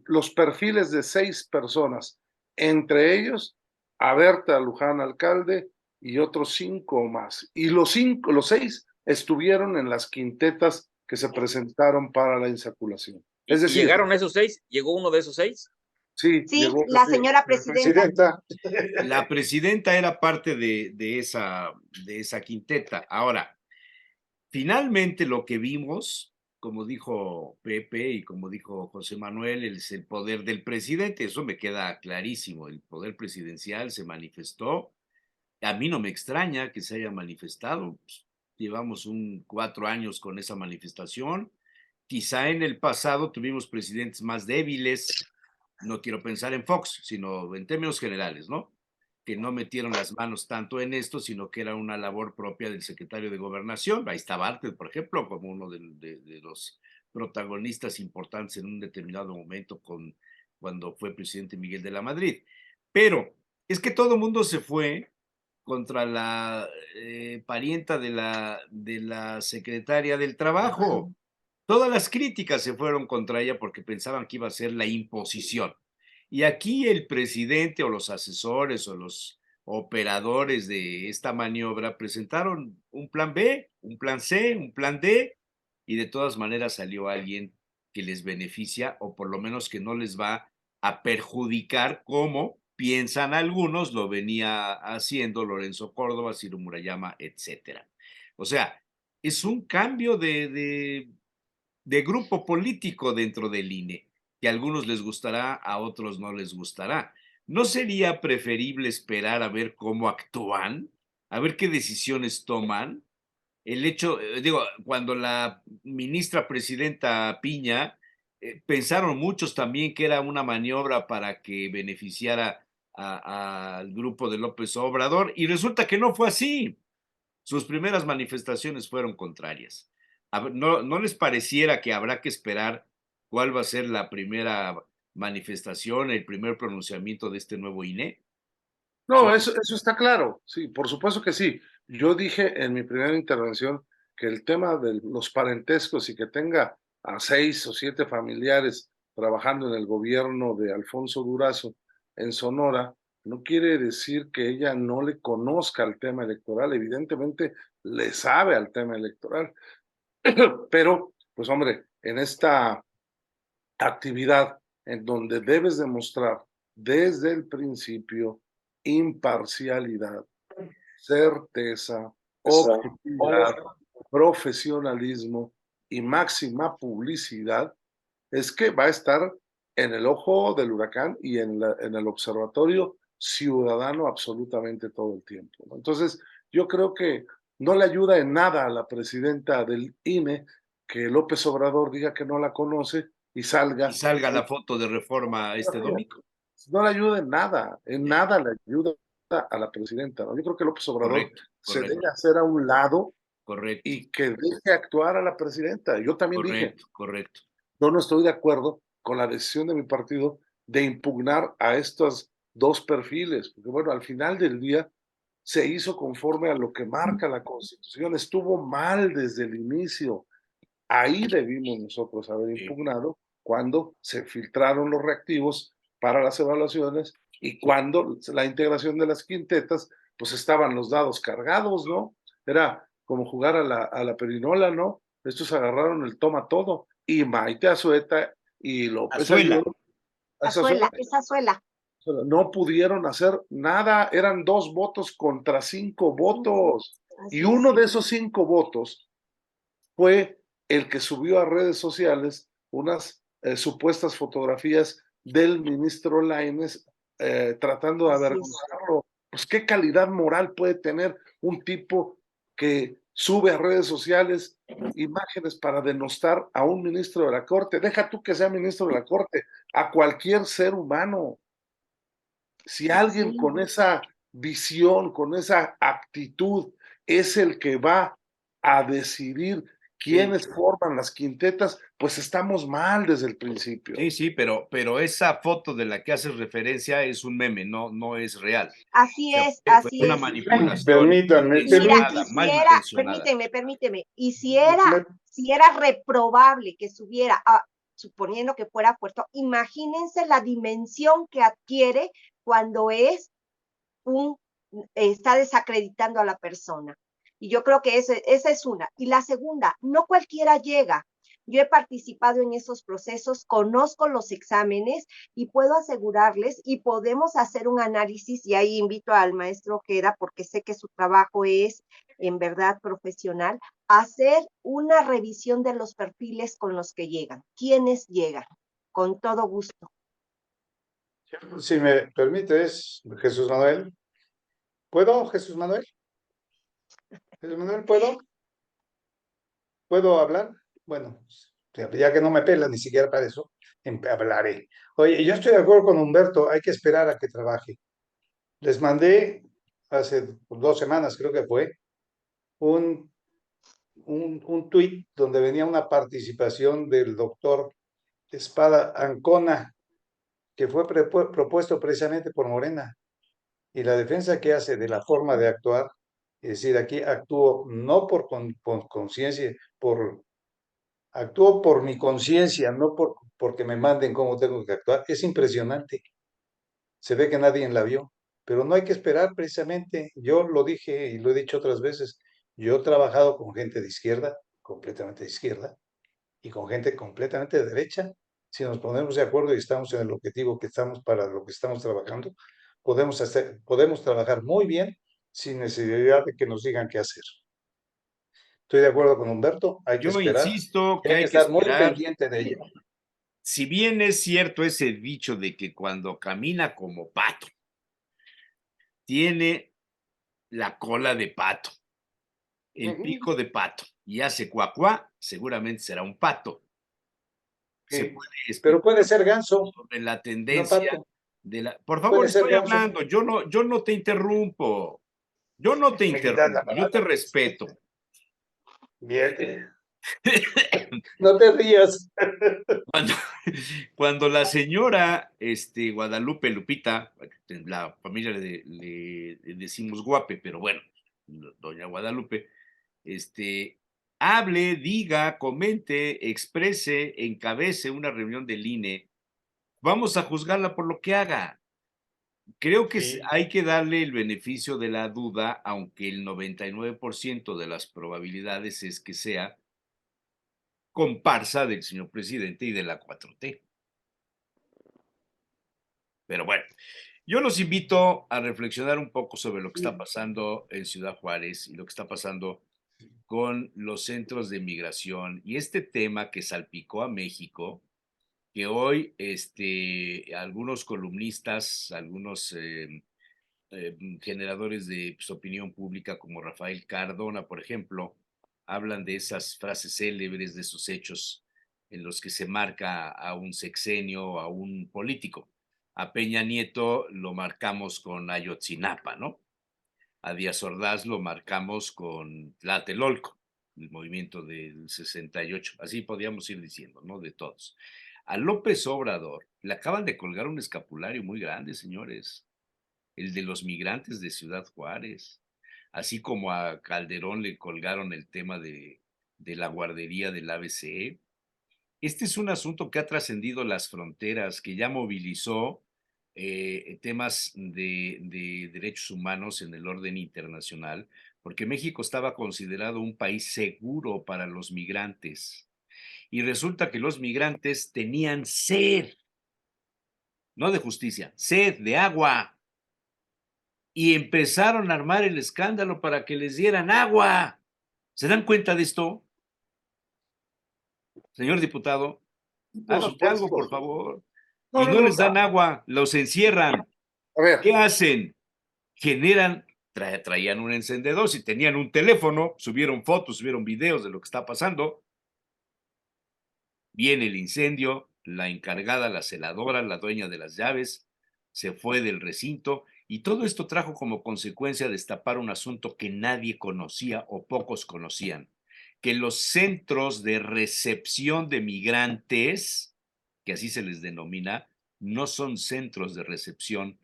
los perfiles de 6 personas, entre ellos a Berta Luján, alcalde, y otros 5 más. Y los 6 estuvieron en las quintetas que se presentaron para la insaculación. Es ¿Y decir, llegaron esos 6? ¿Llegó uno de esos 6? sí, Sí, llegó. la señora presidenta. La presidenta era parte de esa quinteta. Ahora, finalmente lo que vimos, como dijo Pepe y como dijo José Manuel, es el poder del presidente. Eso me queda clarísimo. El poder presidencial se manifestó. A mí no me extraña que se haya manifestado. Pues, llevamos 4 años con esa manifestación. Quizá en el pasado tuvimos presidentes más débiles. No quiero pensar en Fox, sino en términos generales, ¿no? Que no metieron las manos tanto en esto, sino que era una labor propia del secretario de Gobernación. Ahí está Bartlett, por ejemplo, como uno de los protagonistas importantes en un determinado momento cuando fue presidente Miguel de la Madrid. Pero es que todo el mundo se fue contra la parienta de la secretaria del Trabajo. Todas las críticas se fueron contra ella porque pensaban que iba a ser la imposición. Y aquí el presidente o los asesores o los operadores de esta maniobra presentaron un plan B, un plan C, un plan D, y de todas maneras salió alguien que les beneficia o por lo menos que no les va a perjudicar como piensan algunos lo venía haciendo Lorenzo Córdoba, Ciro Murayama, etcétera. O sea, es un cambio de grupo político dentro del INE, que a algunos les gustará, a otros no les gustará. ¿No sería preferible esperar a ver cómo actúan, a ver qué decisiones toman? El hecho, digo, cuando la ministra presidenta Piña, pensaron muchos también que era una maniobra para que beneficiara al grupo de López Obrador, y resulta que no fue así. Sus primeras manifestaciones fueron contrarias. ¿No les pareciera que habrá que esperar cuál va a ser la primera manifestación, el primer pronunciamiento de este nuevo INE? No, eso está claro, sí, por supuesto que sí. Yo dije en mi primera intervención que el tema de los parentescos y que tenga a 6 o 7 familiares trabajando en el gobierno de Alfonso Durazo en Sonora, no quiere decir que ella no le conozca el tema electoral, evidentemente le sabe al tema electoral, pero pues hombre, en esta actividad en donde debes demostrar desde el principio imparcialidad, certeza, objetividad, profesionalismo y máxima publicidad, es que va a estar en el ojo del huracán y en el observatorio ciudadano absolutamente todo el tiempo, ¿no? Entonces, yo creo que no le ayuda en nada a la presidenta del INE que López Obrador diga que no la conoce y salga. Y salga la foto de Reforma este domingo. No le ayuda en nada le ayuda a la presidenta, ¿no? Yo creo que López Obrador Correcto, se correcto, debe hacer a un lado correcto, y que deje actuar a la presidenta. Yo también dije, correcto. yo no estoy de acuerdo con la decisión de mi partido de impugnar a estos dos perfiles, porque bueno, al final del día se hizo conforme a lo que marca la Constitución, estuvo mal desde el inicio. Ahí debimos nosotros haber impugnado cuando se filtraron los reactivos para las evaluaciones y cuando la integración de las quintetas, pues estaban los dados cargados, ¿no? Era como jugar a la perinola, ¿no? Estos agarraron el toma todo y Maite Azueta y López Azuela. Azuela, es Azuela. no pudieron hacer nada, eran 2 votos contra 5 votos. Y uno de esos 5 votos fue el que subió a redes sociales unas supuestas fotografías del ministro Lainez tratando de avergonzarlo. Pues qué calidad moral puede tener un tipo que sube a redes sociales imágenes para denostar a un ministro de la Corte. Deja tú que sea ministro de la Corte, a cualquier ser humano. Si alguien con esa visión, con esa actitud, es el que va a decidir quiénes forman las quintetas, pues estamos mal desde el principio. Sí, pero esa foto de la que haces referencia es un meme, no es real. Así es, fue así una es. manipulación Permítanme, permíteme, y si era reprobable que subiera, suponiendo que fuera puesto, imagínense la dimensión que adquiere cuando está desacreditando a la persona. Y yo creo que esa es una. Y la segunda, no cualquiera llega. Yo he participado en esos procesos, conozco los exámenes y puedo asegurarles y podemos hacer un análisis, y ahí invito al maestro Ojeda, porque sé que su trabajo es en verdad profesional, hacer una revisión de los perfiles con los que llegan. ¿Quiénes llegan? Con todo gusto. Si me permites, Jesús Manuel. ¿Puedo, Jesús Manuel? Jesús Manuel, ¿puedo? ¿Puedo hablar? Bueno, ya que no me pela ni siquiera para eso, hablaré. Oye, yo estoy de acuerdo con Humberto, hay que esperar a que trabaje. Les mandé hace 2 semanas, creo que fue, un tuit donde venía una participación del doctor Espada Ancona, que fue propuesto precisamente por Morena. Y la defensa que hace de la forma de actuar, es decir, aquí actúo no por conciencia, actúo por mi conciencia, no porque me manden cómo tengo que actuar, es impresionante. Se ve que nadie la vio, pero no hay que esperar precisamente. Yo lo dije y lo he dicho otras veces, yo he trabajado con gente de izquierda, completamente de izquierda, y con gente completamente de derecha. Si nos ponemos de acuerdo y estamos en el objetivo que estamos para lo que estamos trabajando, podemos trabajar muy bien sin necesidad de que nos digan qué hacer. Estoy de acuerdo con Humberto, hay que Yo esperar. insisto que Hay que hay que estar muy esperar. pendiente de ella. Si bien es cierto ese dicho de que cuando camina como pato, tiene la cola de pato, el pico de pato y hace cuacuá, seguramente será un pato. Se puede Pero puede ser ganso, sobre la no tendencia pato. de la. Por favor, Puede ser estoy ganso. hablando, yo no te interrumpo. Yo no te interrumpo, yo te respeto. Bien. No te rías. Cuando la señora Guadalupe Lupita, la familia le decimos Guape, pero bueno, doña Guadalupe, hable, diga, comente, exprese, encabece una reunión del INE, vamos a juzgarla por lo que haga. Creo que Sí. hay que darle el beneficio de la duda, aunque el 99% de las probabilidades es que sea comparsa del señor presidente y de la 4T. Pero bueno, yo los invito a reflexionar un poco sobre lo que está pasando en Ciudad Juárez y lo que está pasando con los centros de migración y este tema que salpicó a México que hoy algunos columnistas, algunos generadores de pues, opinión pública como Rafael Cardona, por ejemplo, hablan de esas frases célebres, de esos hechos en los que se marca a un sexenio, a un político. A Peña Nieto lo marcamos con Ayotzinapa, ¿no? A Díaz Ordaz lo marcamos con Tlatelolco, el movimiento del 68. Así podríamos ir diciendo, ¿no? De todos. A López Obrador le acaban de colgar un escapulario muy grande, señores, el de los migrantes de Ciudad Juárez, así como a Calderón le colgaron el tema de la guardería del ABC. Este es un asunto que ha trascendido las fronteras, que ya movilizó temas de derechos humanos en el orden internacional, porque México estaba considerado un país seguro para los migrantes. Y resulta que los migrantes tenían sed, no de justicia, sed de agua. Y empezaron a armar el escándalo para que les dieran agua. ¿Se dan cuenta de esto? Señor diputado, Por haga usted algo, supuesto. por favor. No, Y no, no les no. dan agua, los encierran. A ver, ¿Qué hacen? Generan, traían un encendedor, si tenían un teléfono, subieron fotos, subieron videos de lo que está pasando. Viene el incendio, la encargada, la celadora, la dueña de las llaves, se fue del recinto y todo esto trajo como consecuencia destapar un asunto que nadie conocía o pocos conocían, que los centros de recepción de migrantes, que así se les denomina, no son centros de recepción,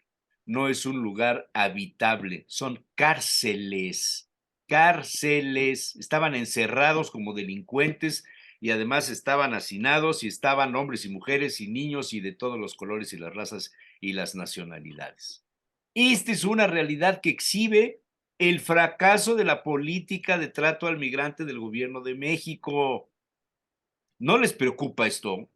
no es un lugar habitable, son cárceles, cárceles, estaban encerrados como delincuentes y además estaban hacinados y estaban hombres y mujeres y niños y de todos los colores y las razas y las nacionalidades. Esta es una realidad que exhibe el fracaso de la política de trato al migrante del gobierno de México. ¿No les preocupa esto?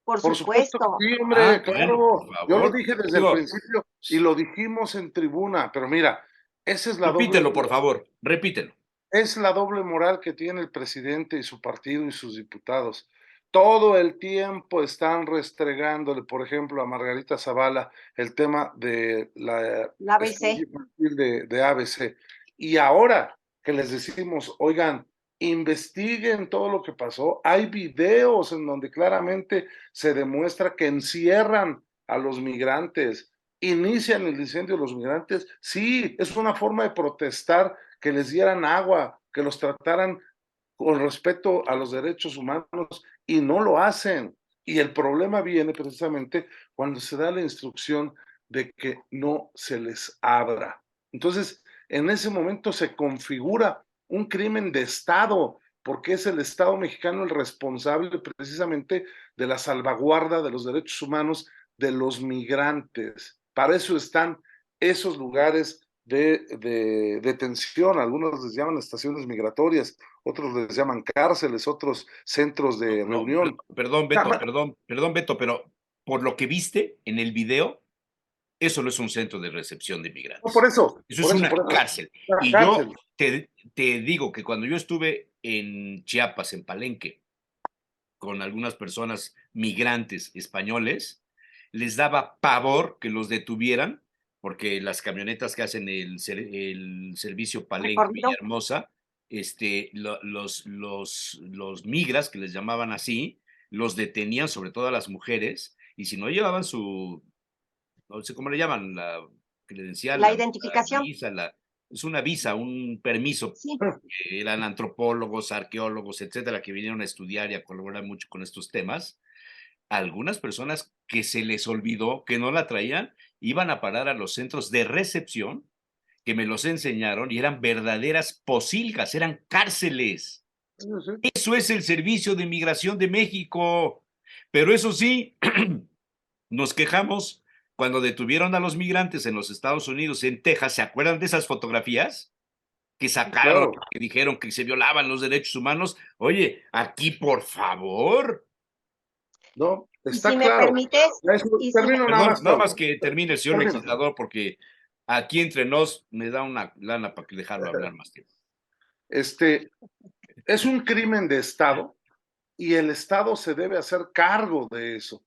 Por por supuesto que supuesto. sí, Ah, hombre, bueno, por claro. Yo lo favor. dije desde el Digo, principio y lo dijimos en tribuna, pero mira, esa es la doble, repítelo, por favor, repítelo. es la doble moral que tiene el presidente y su partido y sus diputados. Todo el tiempo están restregándole, por ejemplo, a Margarita Zavala el tema de la La estancia ABC. infantil de ABC. Y ahora que les decimos, oigan, investiguen todo lo que pasó, hay videos en donde claramente se demuestra que encierran a los migrantes, inician el incendio de los migrantes. Sí, es una forma de protestar que les dieran agua, que los trataran con respeto a los derechos humanos y no lo hacen. Y el problema viene precisamente cuando se da la instrucción de que no se les abra. Entonces, en ese momento se configura un crimen de Estado, porque es el Estado mexicano el responsable precisamente de la salvaguarda de los derechos humanos de los migrantes. Para eso están esos lugares de detención, algunos les llaman estaciones migratorias, otros les llaman cárceles, otros centros de No, reunión. perdón, Beto, perdón, Beto, pero por lo que viste en el video, eso no es un centro de recepción de No, migrantes. Eso es una por eso, cárcel. una Y yo cárcel. te digo que cuando yo estuve en Chiapas, en Palenque, con algunas personas migrantes españoles, les daba pavor que los detuvieran, porque las camionetas que hacen el servicio Recorrido. Palenque-Villahermosa, los migras, que les llamaban así, los detenían, sobre todo a las mujeres, y si no llevaban su, no sé cómo le llaman, la credencial, La la identificación. visa, es una visa, un permiso. Sí. Eran antropólogos, arqueólogos, etcétera, que vinieron a estudiar y a colaborar mucho con estos temas. Algunas personas que se les olvidó que no la traían, iban a parar a los centros de recepción, que me los enseñaron, y eran verdaderas posilgas, eran cárceles. Sí, sí. Eso es el Servicio de Migración de México. Pero eso sí, nos quejamos cuando detuvieron a los migrantes en los Estados Unidos, en Texas. ¿Se acuerdan de esas fotografías? Que sacaron, Claro. que dijeron que se violaban los derechos humanos. Oye, aquí por favor. No, Y está si me claro. permites, y si me, Termino nada Perdón, más, nada Claudio. más que termine el señor Termino. legislador, porque aquí entre nos me da una lana para dejarlo hablar más tiempo. Es un crimen de Estado y el Estado se debe hacer cargo de eso.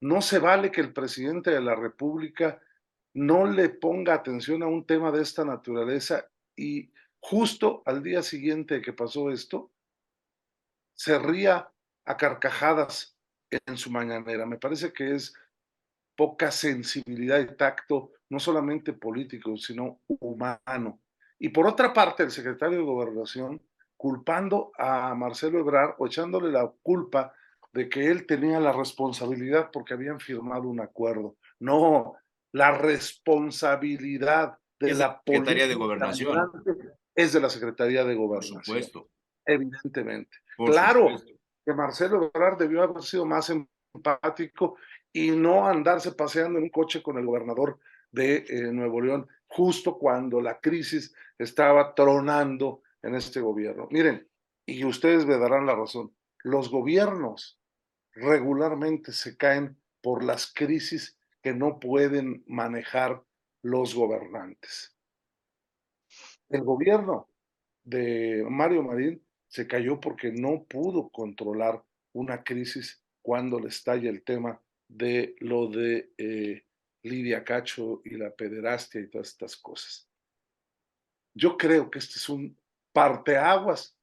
No se vale que el presidente de la República no le ponga atención a un tema de esta naturaleza y justo al día siguiente que pasó esto, se ría a carcajadas en su mañanera. Me parece que es poca sensibilidad y tacto, no solamente político, sino humano. Y por otra parte, el secretario de Gobernación culpando a Marcelo Ebrard o echándole la culpa de que él tenía la responsabilidad porque habían firmado un acuerdo. No, la responsabilidad de Es de la la Secretaría de política Gobernación, migrante es de la Secretaría de por Gobernación, supuesto, evidentemente. por Claro supuesto. que Marcelo Ebrard debió haber sido más empático y no andarse paseando en un coche con el gobernador de Nuevo León, justo cuando la crisis estaba tronando en este gobierno. Miren, y ustedes me darán la razón, los gobiernos regularmente se caen por las crisis que no pueden manejar los gobernantes. El gobierno de Mario Marín se cayó porque no pudo controlar una crisis cuando le estalla el tema de lo de Lidia Cacho y la pederastia y todas estas cosas. Yo creo que este es un parteaguas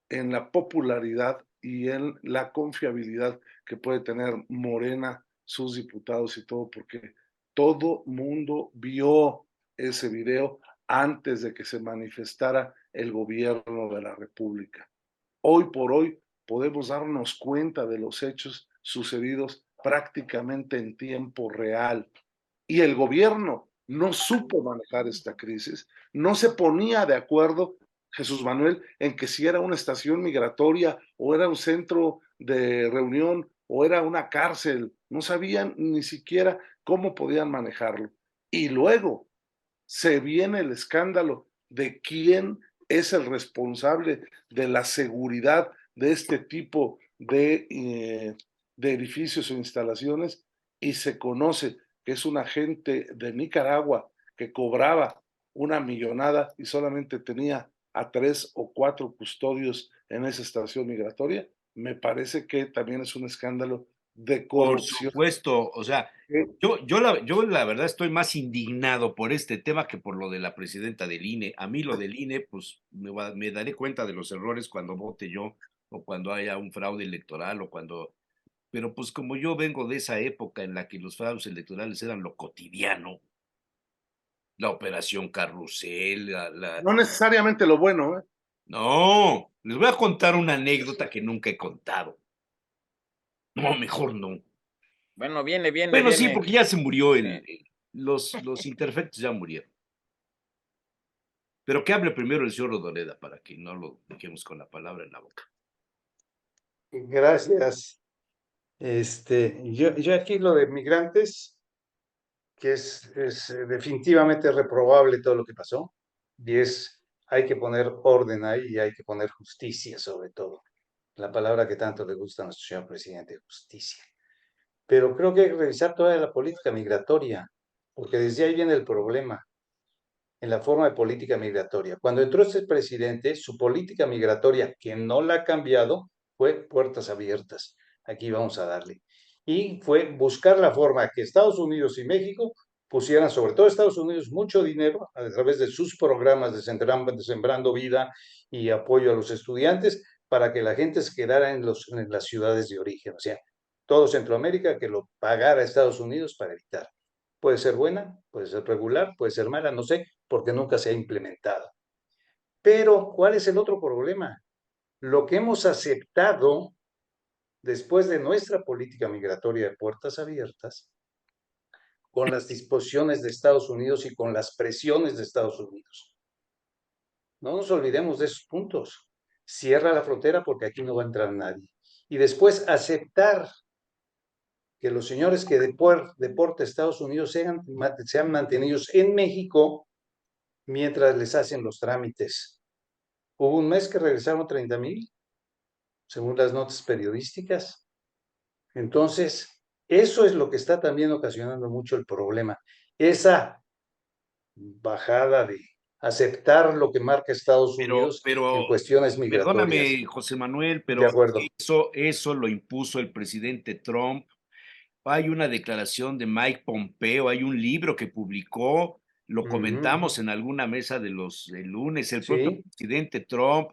en la popularidad y en la confiabilidad que puede tener Morena, sus diputados y todo, porque todo mundo vio ese video antes de que se manifestara el gobierno de la República. Hoy por hoy podemos darnos cuenta de los hechos sucedidos prácticamente en tiempo real. Y el gobierno no supo manejar esta crisis, no se ponía de acuerdo, Jesús Manuel, en que si era una estación migratoria o era un centro de reunión o era una cárcel, no sabían ni siquiera cómo podían manejarlo. Y luego se viene el escándalo de quién es el responsable de la seguridad de este tipo de edificios o instalaciones y se conoce que es un agente de Nicaragua que cobraba una millonada y solamente tenía a 3 o 4 custodios en esa estación migratoria, me parece que también es un escándalo de Por corrupción. supuesto, o sea, yo la verdad estoy más indignado por este tema que por lo de la presidenta del INE. A mí lo del INE, pues me daré cuenta de los errores cuando vote yo o cuando haya un fraude electoral o cuando... Pero pues como yo vengo de esa época en la que los fraudes electorales eran lo cotidiano, la operación Carrusel, No necesariamente lo bueno, ¿eh? No, les voy a contar una anécdota que nunca he contado. No, mejor no. Bueno, viene, Bueno, sí, viene. porque ya se murió Sí. los interfectos ya murieron. Pero que hable primero el señor Rodoreda para que no lo dejemos con la palabra en la boca. Gracias. Yo aquí lo de migrantes, que es definitivamente reprobable todo lo que pasó, y hay que poner orden ahí y hay que poner justicia sobre todo. La palabra que tanto le gusta a nuestro señor presidente, justicia. Pero creo que hay que revisar toda la política migratoria, porque desde ahí viene el problema, en la forma de política migratoria. Cuando entró este presidente, su política migratoria, que no la ha cambiado, fue puertas abiertas. Aquí vamos a darle. Y fue buscar la forma que Estados Unidos y México pusieran, sobre todo Estados Unidos, mucho dinero a través de sus programas de Sembrando Vida y apoyo a los estudiantes para que la gente se quedara en las ciudades de origen. O sea, todo Centroamérica que lo pagara Estados Unidos para evitar. Puede ser buena, puede ser regular, puede ser mala, no sé, porque nunca se ha implementado. Pero, ¿cuál es el otro problema? Lo que hemos aceptado después de nuestra política migratoria de puertas abiertas, con las disposiciones de Estados Unidos y con las presiones de Estados Unidos. No nos olvidemos de esos puntos. Cierra la frontera porque aquí no va a entrar nadie. Y después aceptar que los señores que deporte Estados Unidos sean mantenidos en México mientras les hacen los trámites. Hubo un mes que regresaron 30,000, según las notas periodísticas. Entonces, eso es lo que está también ocasionando mucho el problema. Esa bajada aceptar lo que marca Estados Pero, Unidos en pero, cuestiones migratorias. perdóname, José Manuel, De pero acuerdo. eso lo impuso el presidente Trump. Hay una declaración de Mike Pompeo, hay un libro que publicó, lo Ujú. comentamos en alguna mesa de el lunes, el propio Sí. presidente Trump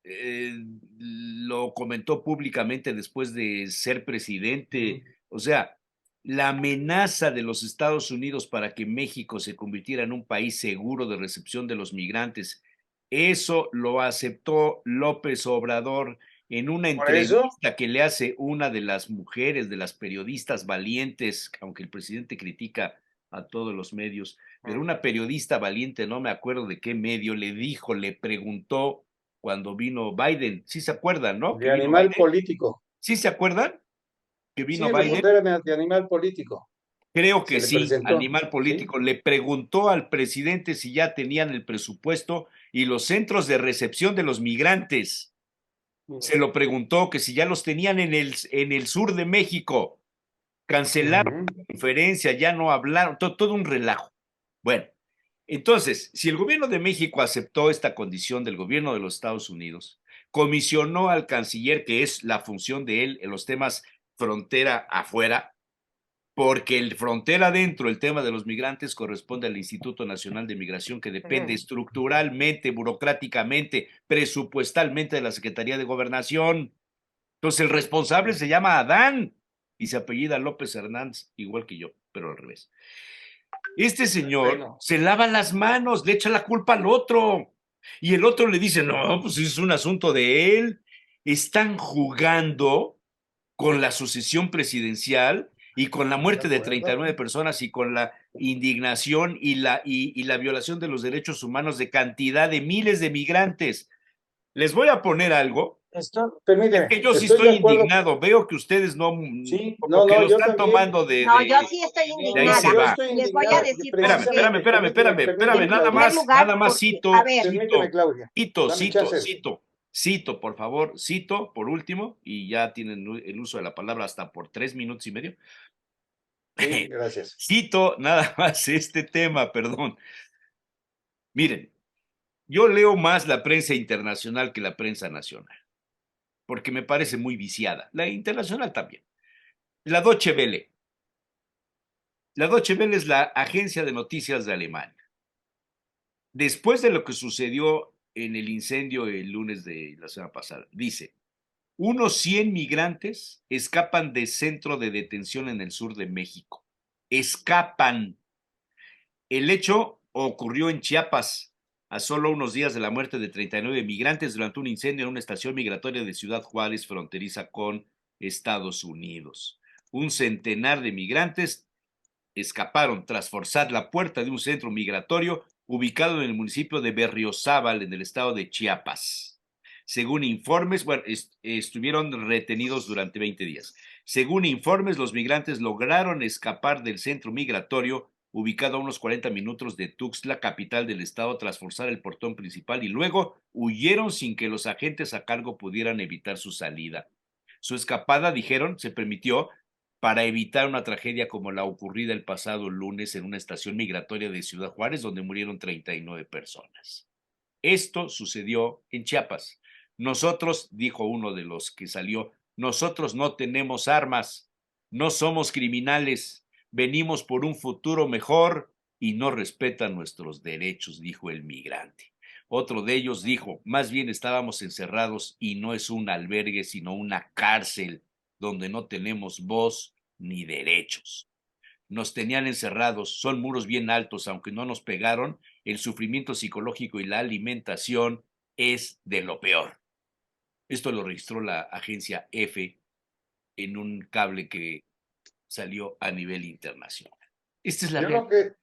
eh, lo comentó públicamente después de ser presidente. Ujú. O sea, la amenaza de los Estados Unidos para que México se convirtiera en un país seguro de recepción de los migrantes, eso lo aceptó López Obrador en una Por eso, entrevista que le hace una de las mujeres, de las periodistas valientes, aunque el presidente critica a todos los medios, pero una periodista valiente, no me acuerdo de qué medio, le dijo, le preguntó cuando vino Biden, ¿sí se acuerdan, no? Que de vino animal Biden, político. ¿sí se acuerdan que vino Sí, Biden? resulta era de animal político. Creo que Se le sí, presentó. animal Sí. político. Le preguntó al presidente si ya tenían el presupuesto y los centros de recepción de los migrantes. Se lo preguntó que si ya los tenían en el sur de México. Cancelaron Ujú. la conferencia, ya no hablaron, todo un relajo. Bueno, entonces, si el gobierno de México aceptó esta condición del gobierno de los Estados Unidos, comisionó al canciller, que es la función de él en los temas frontera afuera, porque el frontera adentro, el tema de los migrantes corresponde al Instituto Nacional de Migración, que depende estructuralmente, burocráticamente, presupuestalmente de la Secretaría de Gobernación. Entonces, el responsable se llama Adán y se apellida López Hernández, igual que yo, pero al revés. Este señor Bueno, se lava las manos, le echa la culpa al otro. Y el otro le dice, no, pues es un asunto de él. Están jugando con la sucesión presidencial y con la de muerte de acuerdo. 39 personas y con la indignación y la violación de los derechos humanos de cantidad de miles de migrantes. Les voy a poner algo. Es Permíteme, que yo sí estoy de estoy acuerdo. indignado. Veo que ustedes no, Sí, como no, que no, lo yo están también. tomando No, yo sí estoy de ahí se Yo indignada. va. estoy Les voy a indignado. decir por Espérame, qué. espérame, espérame, espérame, Permíteme, En espérame, nada Claudia. primer más, lugar, nada más porque, a ver, Permíteme, Claudia. Dame chance. cito, por favor, cito por último, y ya tienen el uso de la palabra hasta por 3 minutos y medio. Sí, gracias. Cito nada más este tema, perdón. Miren, yo leo más la prensa internacional que la prensa nacional, porque me parece muy viciada. La internacional también. La Deutsche Welle. La Deutsche Welle es la agencia de noticias de Alemania. Después de lo que sucedió en el incendio el lunes de la semana pasada, dice, unos 100 migrantes escapan de centro de detención en el sur de México. Escapan. El hecho ocurrió en Chiapas, a solo unos días de la muerte de 39 migrantes durante un incendio en una estación migratoria de Ciudad Juárez, fronteriza con Estados Unidos. Un centenar de migrantes escaparon tras forzar la puerta de un centro migratorio ubicado en el municipio de Berriozábal, en el estado de Chiapas. Según informes, bueno, estuvieron retenidos durante 20 días. Según informes, los migrantes lograron escapar del centro migratorio ubicado a unos 40 minutos de Tuxtla, capital del estado, tras forzar el portón principal y luego huyeron sin que los agentes a cargo pudieran evitar su salida. Su escapada, dijeron, se permitió para evitar una tragedia como la ocurrida el pasado lunes en una estación migratoria de Ciudad Juárez, donde murieron 39 personas. Esto sucedió en Chiapas. Nosotros, dijo uno de los que salió, nosotros no tenemos armas, no somos criminales, venimos por un futuro mejor y no respetan nuestros derechos, dijo el migrante. Otro de ellos dijo, más bien estábamos encerrados y no es un albergue, sino una cárcel donde no tenemos voz ni derechos. Nos tenían encerrados, son muros bien altos, aunque no nos pegaron, el sufrimiento psicológico y la alimentación es de lo peor. Esto lo registró la agencia EFE en un cable que salió a nivel internacional. Esta es la Yo lo realidad. que,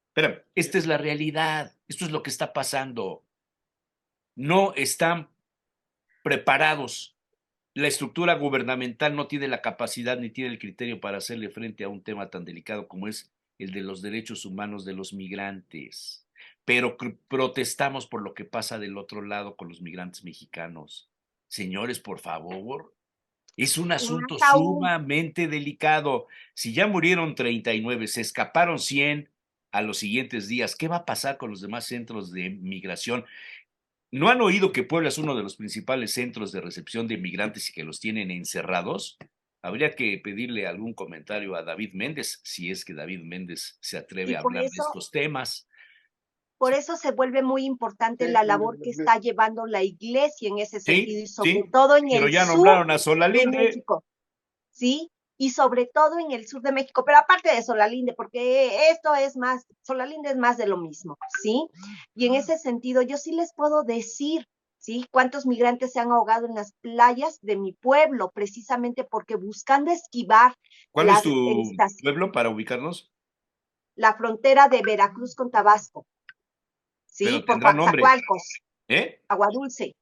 Espérame, esta es la realidad. Esto es lo que está pasando. No están preparados. La estructura gubernamental no tiene la capacidad ni tiene el criterio para hacerle frente a un tema tan delicado como es el de los derechos humanos de los migrantes. Pero protestamos por lo que pasa del otro lado con los migrantes mexicanos. Señores, por favor, es un y más asunto aún, sumamente delicado. Si ya murieron 39, se escaparon 100, a los siguientes días? ¿Qué va a pasar con los demás centros de migración? ¿No han oído que Puebla es uno de los principales centros de recepción de migrantes y que los tienen encerrados? Habría que pedirle algún comentario a David Méndez, si es que David Méndez se atreve Y a hablar de estos temas. por eso se vuelve muy importante la labor que está llevando la iglesia en ese sentido, Sí, y sobre sí, todo en pero el ya sur nombraron a de Solalinde. México, ¿sí? Y sobre todo en el sur de México, pero aparte de Solalinde, porque esto es más, Solalinde es más de lo mismo, ¿sí? Y en ese sentido, yo sí les puedo decir, ¿sí? Cuántos migrantes se han ahogado en las playas de mi pueblo, precisamente porque buscando esquivar ¿Cuál es tu pueblo para ubicarnos? la frontera de Veracruz con Tabasco, ¿sí? Pero Por tendrá nombre, Coatzacoalcos, ¿eh? Agua Dulce,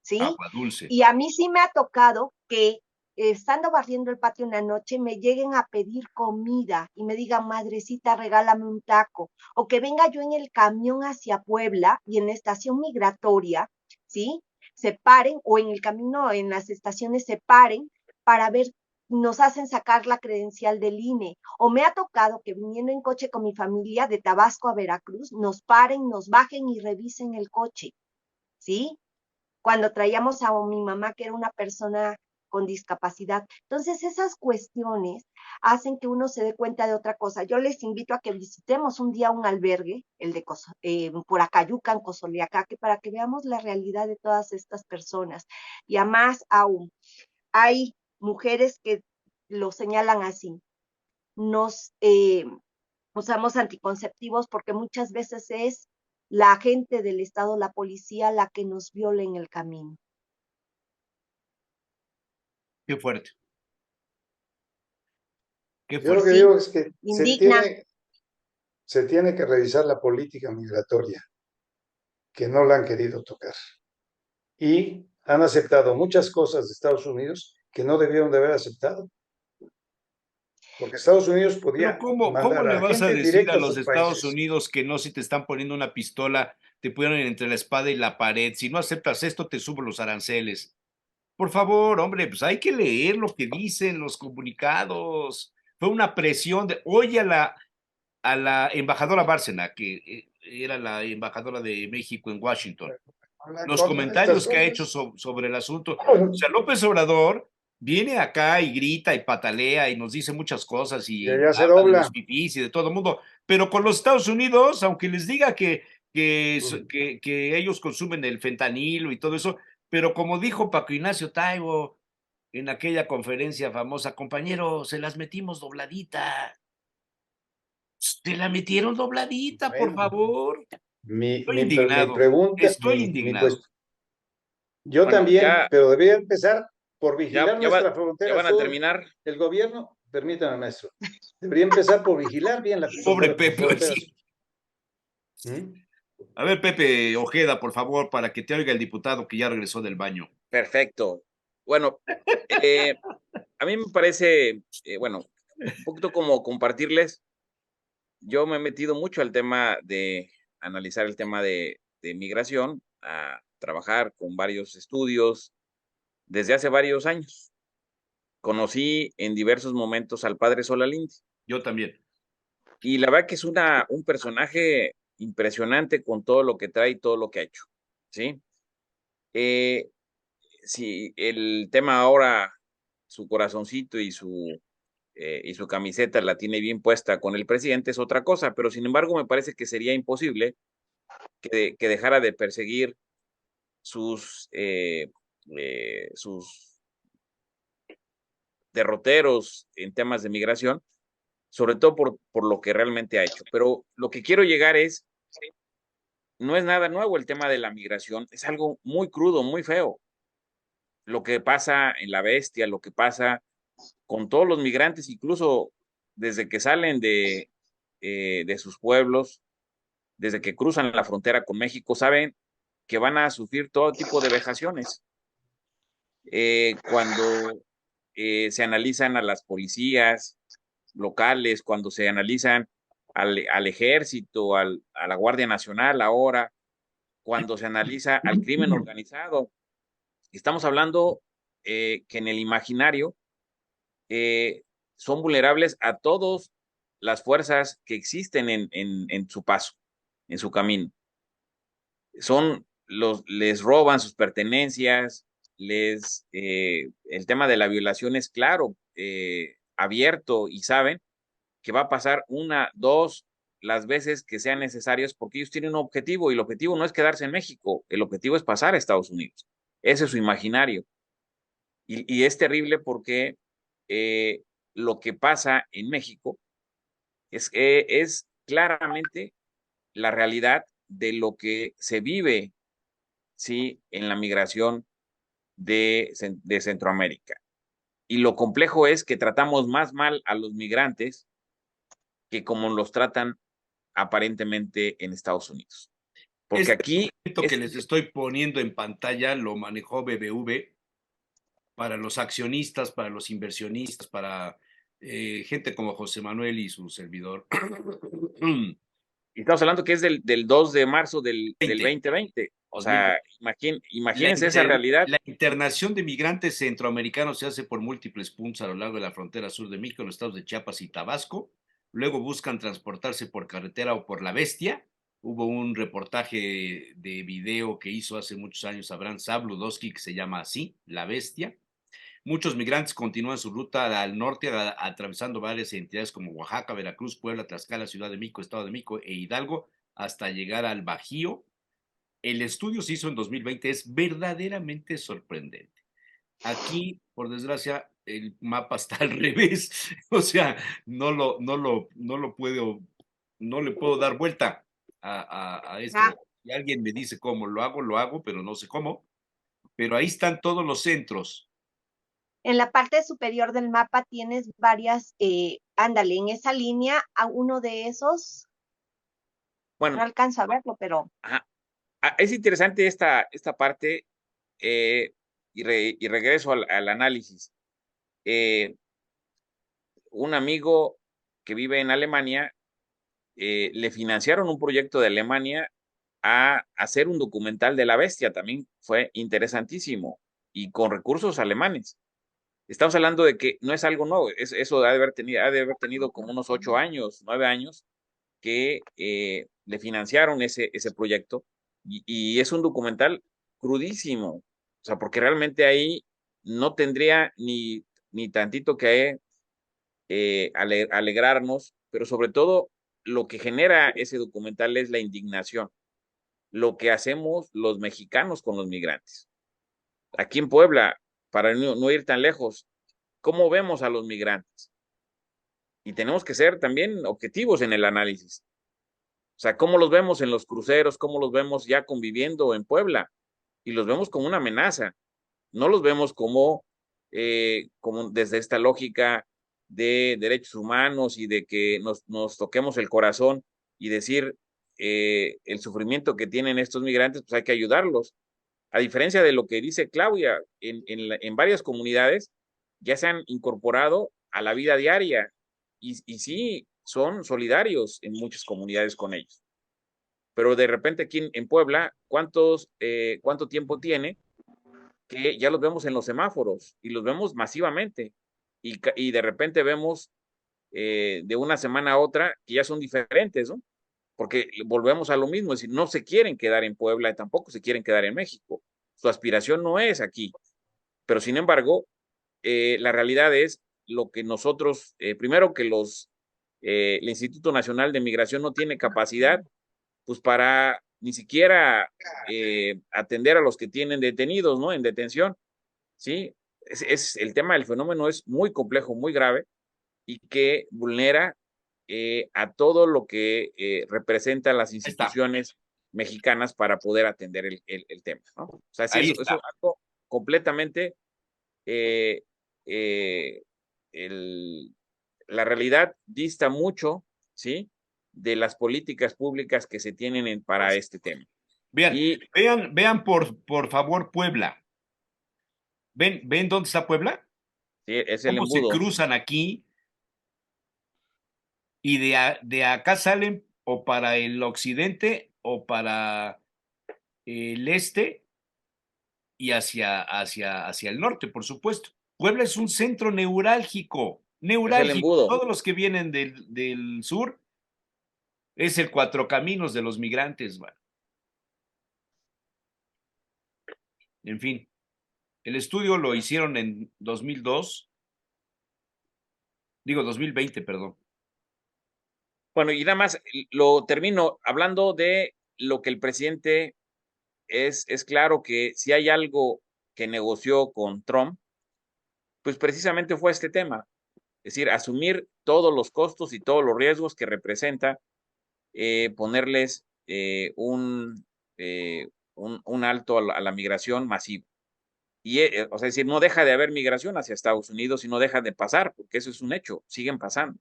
¿sí? Agua Dulce. Y a mí sí me ha tocado que estando barriendo el patio una noche me lleguen a pedir comida y me digan, madrecita, regálame un taco. O que venga yo en el camión hacia Puebla y en la estación migratoria, ¿sí? Se paren, o en el camino, en las estaciones se paren para ver, nos hacen sacar la credencial del INE. O me ha tocado que viniendo en coche con mi familia de Tabasco a Veracruz, nos paren, nos bajen y revisen el coche, ¿sí? Cuando traíamos a mi mamá, que era una persona con discapacidad. Entonces, esas cuestiones hacen que uno se dé cuenta de otra cosa. Yo les invito a que visitemos un día un albergue, el de por Acayucan, Cozoleacaque, para que veamos la realidad de todas estas personas. Y a más aún, hay mujeres que lo señalan así. Nos usamos anticonceptivos porque muchas veces es la gente del Estado, la policía, la que nos viola en el camino. Qué fuerte, qué Yo lo fuerte. que Sí, digo es que indigna. se tiene que revisar la política migratoria, que no la han querido tocar. Y han aceptado muchas cosas de Estados Unidos que no debieron de haber aceptado. Porque Estados Unidos Pero podía ¿cómo mandar le a vas a gente decir a directa a los sus Estados países. Unidos que no, si te están poniendo una pistola, te ponen entre la espada y la pared? Si no aceptas esto, te subo los aranceles. Por favor, hombre, pues hay que leer lo que dicen los comunicados. Fue una presión de, oye, a la embajadora Bárcena, que era la embajadora de México en Washington, los Con estas comentarios que ha hecho cosas, sobre el asunto. O sea, López Obrador viene acá y grita y patalea y nos dice muchas cosas y y allá se habla de dobla. los fifís y de todo el mundo, pero con los Estados Unidos, aunque les diga que ellos consumen el fentanilo y todo eso, pero como dijo Paco Ignacio Taibo en aquella conferencia famosa, compañero, se las metimos dobladita. Se la metieron dobladita, por Bueno, favor. Estoy mi indignado, pregunta, estoy mi indignado. cuestión. Yo Bueno, también, pero debería empezar por ya, vigilar ya, va, nuestra ya frontera van a sur. terminar. El gobierno, permítame, maestro, debería empezar por vigilar bien la Pobre Pepe, frontera sur. sí. ¿Mm? A ver, Pepe Ojeda, por favor, para que te oiga el diputado que ya regresó del baño. Perfecto. Bueno, a mí me parece, bueno, un poquito como compartirles, yo me he metido mucho al tema de analizar el tema de migración, a trabajar con varios estudios desde hace varios años. Conocí en diversos momentos al padre Solalinde Yo también. y la verdad que es un personaje impresionante con todo lo que trae y todo lo que ha hecho, ¿sí? Eh, si el tema ahora, su corazoncito y su camiseta la tiene bien puesta con el presidente es otra cosa, pero sin embargo me parece que sería imposible que dejara de perseguir sus derroteros en temas de migración, sobre todo por lo que realmente ha hecho. Pero lo que quiero llegar es, no es nada nuevo el tema de la migración, es algo muy crudo, muy feo. Lo que pasa en La Bestia, lo que pasa con todos los migrantes, incluso desde que salen de sus pueblos, desde que cruzan la frontera con México, saben que van a sufrir todo tipo de vejaciones. Cuando se analizan a las policías locales, cuando se analizan al ejército, a la Guardia Nacional ahora, cuando se analiza al crimen organizado, estamos hablando que en el imaginario son vulnerables a todos las fuerzas que existen en su paso, en su camino. Les roban sus pertenencias, el tema de la violación es claro, abierto, y saben que va a pasar una, dos, las veces que sean necesarias, porque ellos tienen un objetivo, y el objetivo no es quedarse en México, el objetivo es pasar a Estados Unidos. Ese es su imaginario. Y es terrible porque lo que pasa en México es claramente la realidad de lo que se vive, ¿sí?, en la migración de Centroamérica. Y lo complejo es que tratamos más mal a los migrantes que como los tratan aparentemente en Estados Unidos. Porque aquí... Esto que les estoy poniendo en pantalla lo manejó BBV para los accionistas, para los inversionistas, para gente como José Manuel y su servidor. Y estamos hablando que es del 2 de marzo del 2020. O sea, imagínense esa realidad. La internación de migrantes centroamericanos se hace por múltiples puntos a lo largo de la frontera sur de México, en los estados de Chiapas y Tabasco. Luego buscan transportarse por carretera o por la Bestia. Hubo un reportaje de video que hizo hace muchos años Abraham Sabludowski que se llama así, La Bestia. Muchos migrantes continúan su ruta al norte, atravesando varias entidades como Oaxaca, Veracruz, Puebla, Tlaxcala, Ciudad de México, Estado de México e Hidalgo, hasta llegar al Bajío. El estudio se hizo en 2020, es verdaderamente sorprendente. Aquí, por desgracia, el mapa está al revés, o sea, no le puedo dar vuelta a esto. Si alguien me dice cómo lo hago, pero no sé cómo. Pero ahí están todos los centros. En la parte superior del mapa tienes varias, ándale, en esa línea, a uno de esos, bueno, no alcanzo a verlo, pero... Ajá. Es interesante esta parte, y regreso al análisis. Un amigo que vive en Alemania, le financiaron un proyecto de Alemania a hacer un documental de la bestia, también fue interesantísimo, y con recursos alemanes. Estamos hablando de que no es algo nuevo, eso ha de haber tenido como unos 8 años, 9 años, que le financiaron ese proyecto, y es un documental crudísimo, o sea, porque realmente ahí no tendría ni tantito que alegrarnos, pero sobre todo lo que genera ese documental es la indignación, lo que hacemos los mexicanos con los migrantes. Aquí en Puebla, para no ir tan lejos, ¿cómo vemos a los migrantes? Y tenemos que ser también objetivos en el análisis. O sea, ¿cómo los vemos en los cruceros? ¿Cómo los vemos ya conviviendo en Puebla? Y los vemos como una amenaza. No los vemos como desde esta lógica de derechos humanos y de que nos toquemos el corazón y decir el sufrimiento que tienen estos migrantes, pues hay que ayudarlos. A diferencia de lo que dice Claudia, en varias comunidades ya se han incorporado a la vida diaria, y sí, son solidarios en muchas comunidades con ellos. Pero de repente aquí en Puebla, ¿cuánto tiempo tiene que ya los vemos en los semáforos y los vemos masivamente? Y de repente vemos de una semana a otra que ya son diferentes, ¿no? Porque volvemos a lo mismo, es decir, no se quieren quedar en Puebla y tampoco se quieren quedar en México. Su aspiración no es aquí. Pero sin embargo, la realidad es lo que nosotros, primero que el Instituto Nacional de Migración no tiene capacidad, pues para ni siquiera atender a los que tienen detenidos, ¿no? En detención, ¿sí? El tema del fenómeno es muy complejo, muy grave, y que vulnera a todo lo que representan las instituciones mexicanas para poder atender el tema, ¿no? O sea, sí, eso es algo completamente la realidad dista mucho, ¿sí?, de las políticas públicas que se tienen para este tema. Vean por favor Puebla. ¿Ven dónde está Puebla? Sí, es el ¿Cómo embudo. se cruzan aquí? Y de acá salen o para el occidente o para el este y hacia el norte, por supuesto. Puebla es un centro neurálgico. neurálgico. embudo. Todos los que vienen del sur es el Cuatro Caminos de los migrantes, man. En fin, el estudio lo hicieron en 2002, digo 2020, perdón. Bueno, y nada más lo termino hablando de lo que el presidente es claro que si hay algo que negoció con Trump, pues precisamente fue este tema. Es decir, asumir todos los costos y todos los riesgos que representa ponerles un alto a la migración masiva. Y, o sea, es decir, no deja de haber migración hacia Estados Unidos y no deja de pasar, porque eso es un hecho, siguen pasando.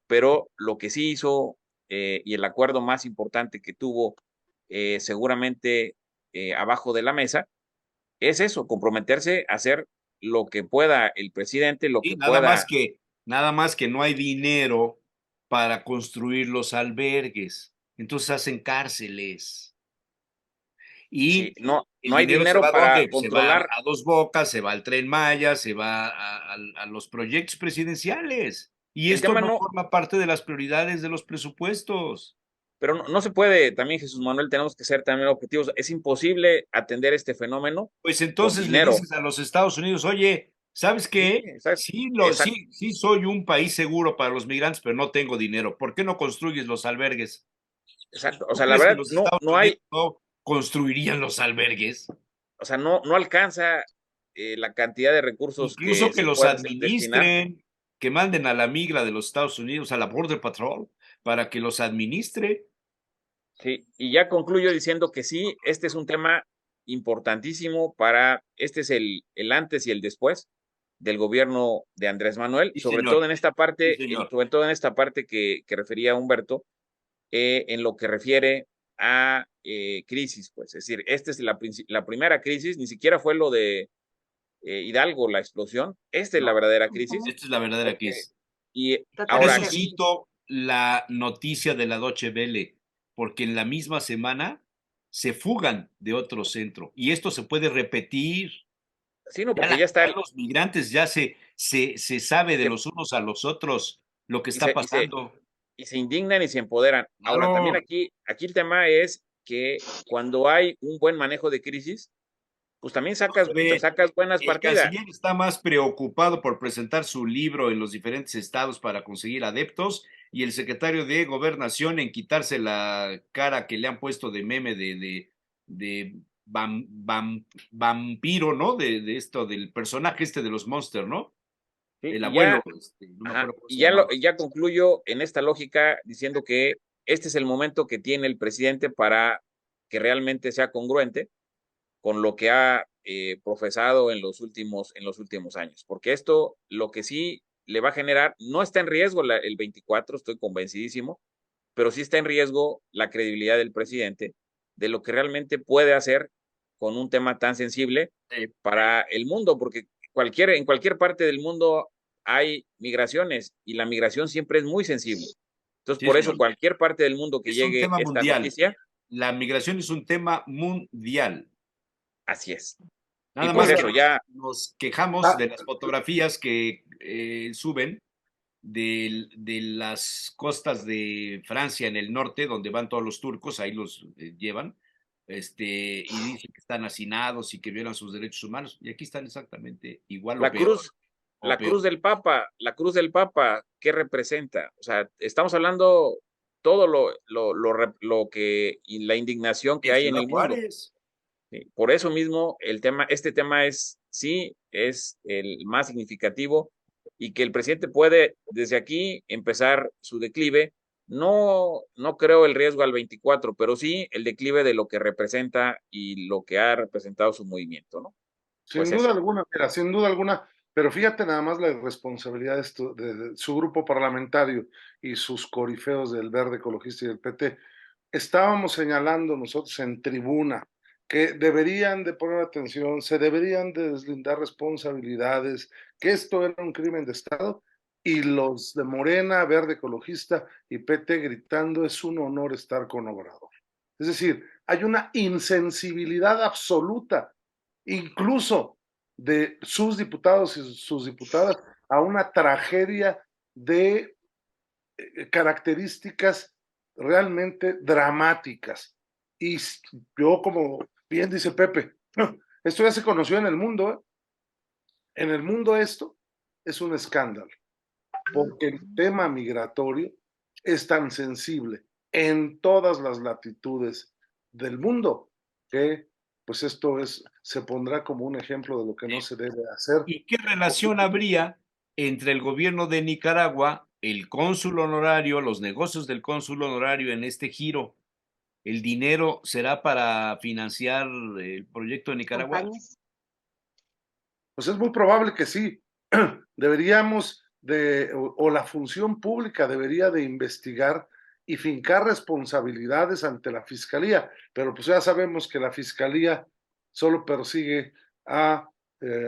Pero lo que sí hizo y el acuerdo más importante que tuvo seguramente abajo de la mesa es eso, comprometerse a hacer lo que pueda el presidente, lo Y que pueda. nada más que no hay dinero para construir los albergues. Entonces hacen cárceles. Sí, Y no el hay dinero se dinero va a para dónde? Se va controlar. a Dos Bocas, se va al Tren Maya, se va a los proyectos presidenciales. Y El esto tema no no, forma parte de las prioridades de los presupuestos. pero no se puede también, Jesús Manuel, tenemos que ser también objetivos. Es imposible atender este fenómeno Pues con entonces le dinero. dices a los Estados Unidos, oye, ¿sabes Sí, qué? exacto, exacto, Sí soy un país seguro para los migrantes, pero no tengo dinero. ¿Por qué no construyes los albergues? exacto. O ¿Tú sea, la crees que verdad, los Estados no Unidos hay, no construirían los albergues? o sea, no alcanza la cantidad de recursos Incluso que que se los pueden destinar. administren, que manden a la migra de los Estados Unidos, a la Border Patrol, para que los administre. Sí, y ya concluyo diciendo que sí, este es un tema importantísimo este es el antes y el después del gobierno de Andrés Manuel, Sí, señor. Sí, señor. sobre todo en esta parte que refería Humberto, en lo que refiere a crisis, pues, es decir, esta es la primera crisis, ni siquiera fue lo de Hidalgo, la explosión, esta es la No, verdadera crisis, Ujú, esta es la verdadera porque, crisis. y Por ahora eso totalmente. aquí, cito la noticia de la Deutsche Welle, porque en la misma semana se fugan de otro centro y esto se puede repetir. sí, no, Ya, porque ya está, ya los migrantes ya se sabe de se- los unos a los otros lo que y está se, y se, pasando. y se indignan y se empoderan. Ahora, también Claro, aquí el tema es que cuando hay un buen manejo de crisis, pues también se ve, sacas buenas el partidas. canciller está más preocupado por presentar su libro en los diferentes estados para conseguir adeptos y el secretario de Gobernación en quitarse la cara que le han puesto de meme de vampiro, ¿no? De esto, del personaje este de los Monster, ¿no? ¿Sí? El abuelo, no me Ajá, acuerdo cómo se llamaba. y ya concluyo en esta lógica diciendo que este es el momento que tiene el presidente para que realmente sea congruente con lo que ha profesado en los últimos años, porque esto lo que sí le va a generar, no está en riesgo el 24, estoy convencidísimo, pero sí está en riesgo la credibilidad del presidente de lo que realmente puede hacer con un tema tan sensible para el mundo, porque en cualquier parte del mundo hay migraciones y la migración siempre es muy sensible. Entonces, Sí, por eso señor. cualquier parte del mundo que Es un llegue tema esta mundial. noticia, La migración es un tema mundial. así es. Y Nada pues más Bueno, que eso, ya, nos quejamos ah, de las fotografías que suben de las costas de Francia en el norte, donde van todos los turcos, ahí los llevan, y dicen que están hacinados y que violan sus derechos humanos. Y aquí están exactamente igual o la peor, cruz, o peor. la cruz del Papa, ¿qué representa? O sea, estamos hablando todo lo que, y la indignación que En hay en Ciudad el mundo. Juárez. Sí, por eso mismo este tema es el más significativo y que el presidente puede desde aquí empezar su declive. No creo el riesgo al 24, pero sí el declive de lo que representa y lo que ha representado su movimiento, ¿no? sin Pues duda eso. alguna, mira, sin duda alguna, pero fíjate nada más la irresponsabilidad de su grupo parlamentario y sus corifeos del Verde Ecologista y del PT. Estábamos señalando nosotros en tribuna que deberían de poner atención, se deberían de deslindar responsabilidades, que esto era un crimen de Estado, y los de Morena, Verde Ecologista y PT gritando es un honor estar con Obrador. Es decir, hay una insensibilidad absoluta incluso de sus diputados y sus diputadas, a una tragedia de características realmente dramáticas. Y yo, como bien dice Pepe, esto ya se conoció en el mundo, ¿eh? En el mundo esto es un escándalo, porque el tema migratorio es tan sensible en todas las latitudes del mundo que pues esto se pondrá como un ejemplo de lo que no se debe hacer. ¿Y qué relación habría entre el gobierno de Nicaragua, el cónsul honorario, los negocios del cónsul honorario en este giro? ¿El dinero será para financiar el proyecto de Nicaragua? Campañas. Pues es muy probable que sí. Deberíamos o la función pública debería de investigar y fincar responsabilidades ante la fiscalía, pero pues ya sabemos que la fiscalía solo persigue a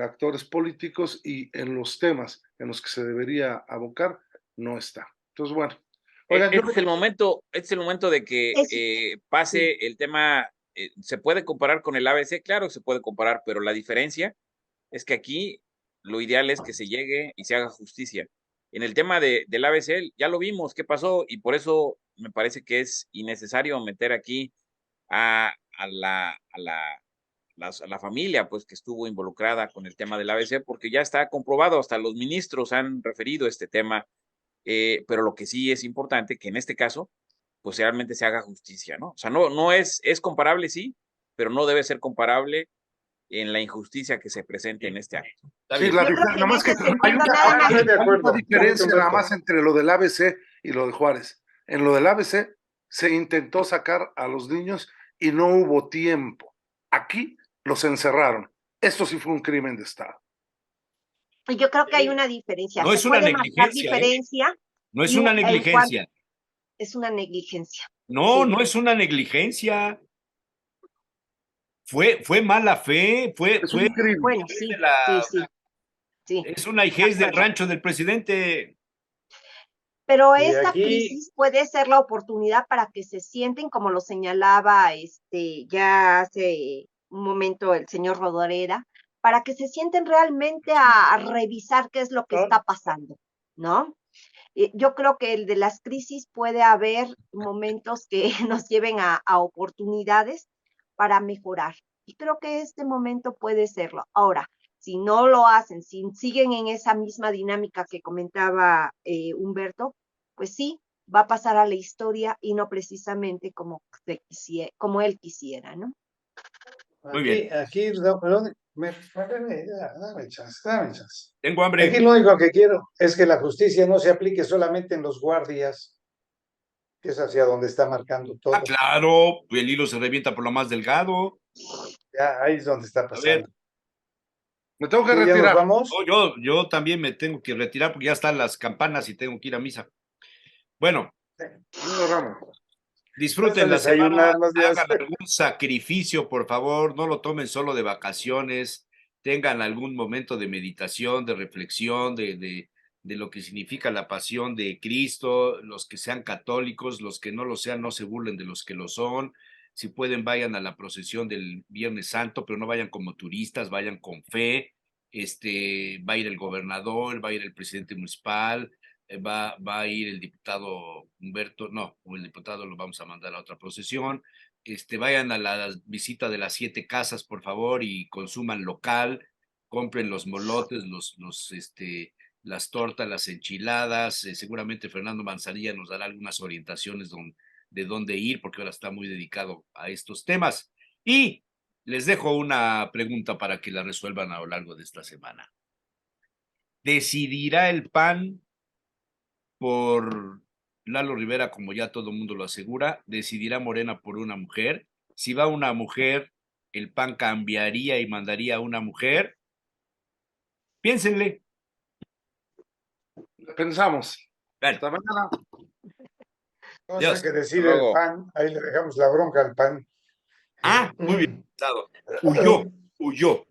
actores políticos y en los temas en los que se debería abocar no está. Entonces, bueno, oigan, Este es el momento de que Sí. pase el tema. ¿Se puede comparar con el ABC? Claro que se puede comparar, pero la diferencia es que aquí lo ideal es que se llegue y se haga justicia. En el tema del ABC ya lo vimos qué pasó y por eso me parece que es innecesario meter aquí a la familia pues que estuvo involucrada con el tema del ABC porque ya está comprobado, hasta los ministros han referido este tema, pero lo que sí es importante que en este caso pues realmente se haga justicia, ¿no? O sea, no es comparable, sí, pero no debe ser comparable en la injusticia que se presente en este acto. Está sí, bien. Yo creo que nada en más que ese hay sentido una, nada más. Estoy de hay una acuerdo. diferencia nada Humberto. más entre lo del ABC y lo de Juárez. En lo del ABC se intentó sacar a los niños y no hubo tiempo. Aquí los encerraron. Esto sí fue un crimen de Estado. Yo creo que hay una diferencia. No Se es una puede marcar negligencia, ¿eh? diferencia No es y una en cuanto negligencia. es una negligencia. No, Sí, no es una negligencia. Fue mala fe, Es un crimen. bueno, sí, sí, sí, sí, es una de hijez del acuerdo. rancho del presidente. Pero Y esta aquí, crisis puede ser la oportunidad para que se sienten, como lo señalaba ya hace un momento el señor Rodoreda, para que se sienten realmente a revisar qué es lo que está pasando, ¿no? Yo creo que el de las crisis puede haber momentos que nos lleven a oportunidades para mejorar. Y creo que este momento puede serlo. Ahora, si no lo hacen, si siguen en esa misma dinámica que comentaba Humberto, pues sí, va a pasar a la historia y no precisamente como él quisiera, ¿no? Muy bien. aquí, dame chance. Tengo hambre. Aquí lo único que quiero es que la justicia no se aplique solamente en los guardias, que es hacia donde está marcando Ah, todo. claro, el hilo se revienta por lo más delgado. Ya, ahí es donde está A ver, pasando. Me tengo que ¿Sí, ya nos retirar. vamos? yo también me tengo que retirar porque ya están las campanas y tengo que ir a misa. Bueno, No, Ramos. disfruten Vas a la semana, desayunar, más días. hagan algún sacrificio, por favor, no lo tomen solo de vacaciones, tengan algún momento de meditación, de reflexión, de lo que significa la pasión de Cristo, los que sean católicos, los que no lo sean, no se burlen de los que lo son. Si pueden, vayan a la procesión del Viernes Santo, pero no vayan como turistas, vayan con fe. Va a ir el gobernador, va a ir el presidente municipal, va a ir el diputado Humberto, no, o el diputado lo vamos a mandar a otra procesión. Vayan a la visita de las 7 casas, por favor, y consuman local, compren los molotes, las tortas, las enchiladas. Seguramente Fernando Manzanilla nos dará algunas orientaciones de dónde ir, porque ahora está muy dedicado a estos temas. Y les dejo una pregunta para que la resuelvan a lo largo de esta semana. ¿Decidirá el PAN por Lalo Rivera, como ya todo el mundo lo asegura? ¿Decidirá Morena por una mujer? Si va una mujer, ¿el PAN cambiaría y mandaría a una mujer? Piénsenle. Pensamos. Bueno, Hasta mañana. Cosa Dios. que Hasta decide el luego. PAN, ahí le dejamos la bronca al PAN. Ah, muy bien pensado. Huyó.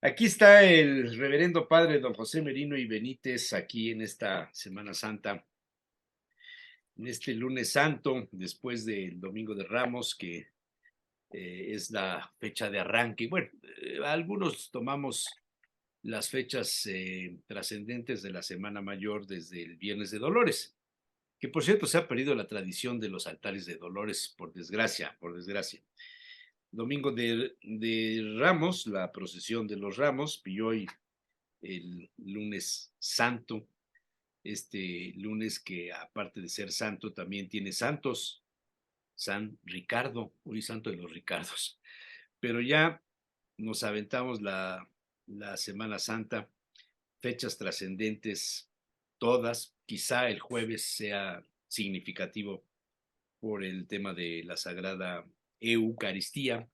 Aquí está el reverendo padre don José Merino y Benítez, aquí en esta Semana Santa, en este lunes santo, después del Domingo de Ramos, que es la fecha de arranque. Bueno, algunos tomamos las fechas trascendentes de la Semana Mayor desde el Viernes de Dolores, que por cierto se ha perdido la tradición de los altares de Dolores, por desgracia, por desgracia. Domingo de Ramos, la procesión de los Ramos, y hoy el lunes santo, este lunes que aparte de ser santo también tiene santos, San Ricardo, hoy santo de los Ricardos, pero ya nos aventamos la Semana Santa, fechas trascendentes todas, quizá el jueves sea significativo por el tema de la Sagrada Eucaristía,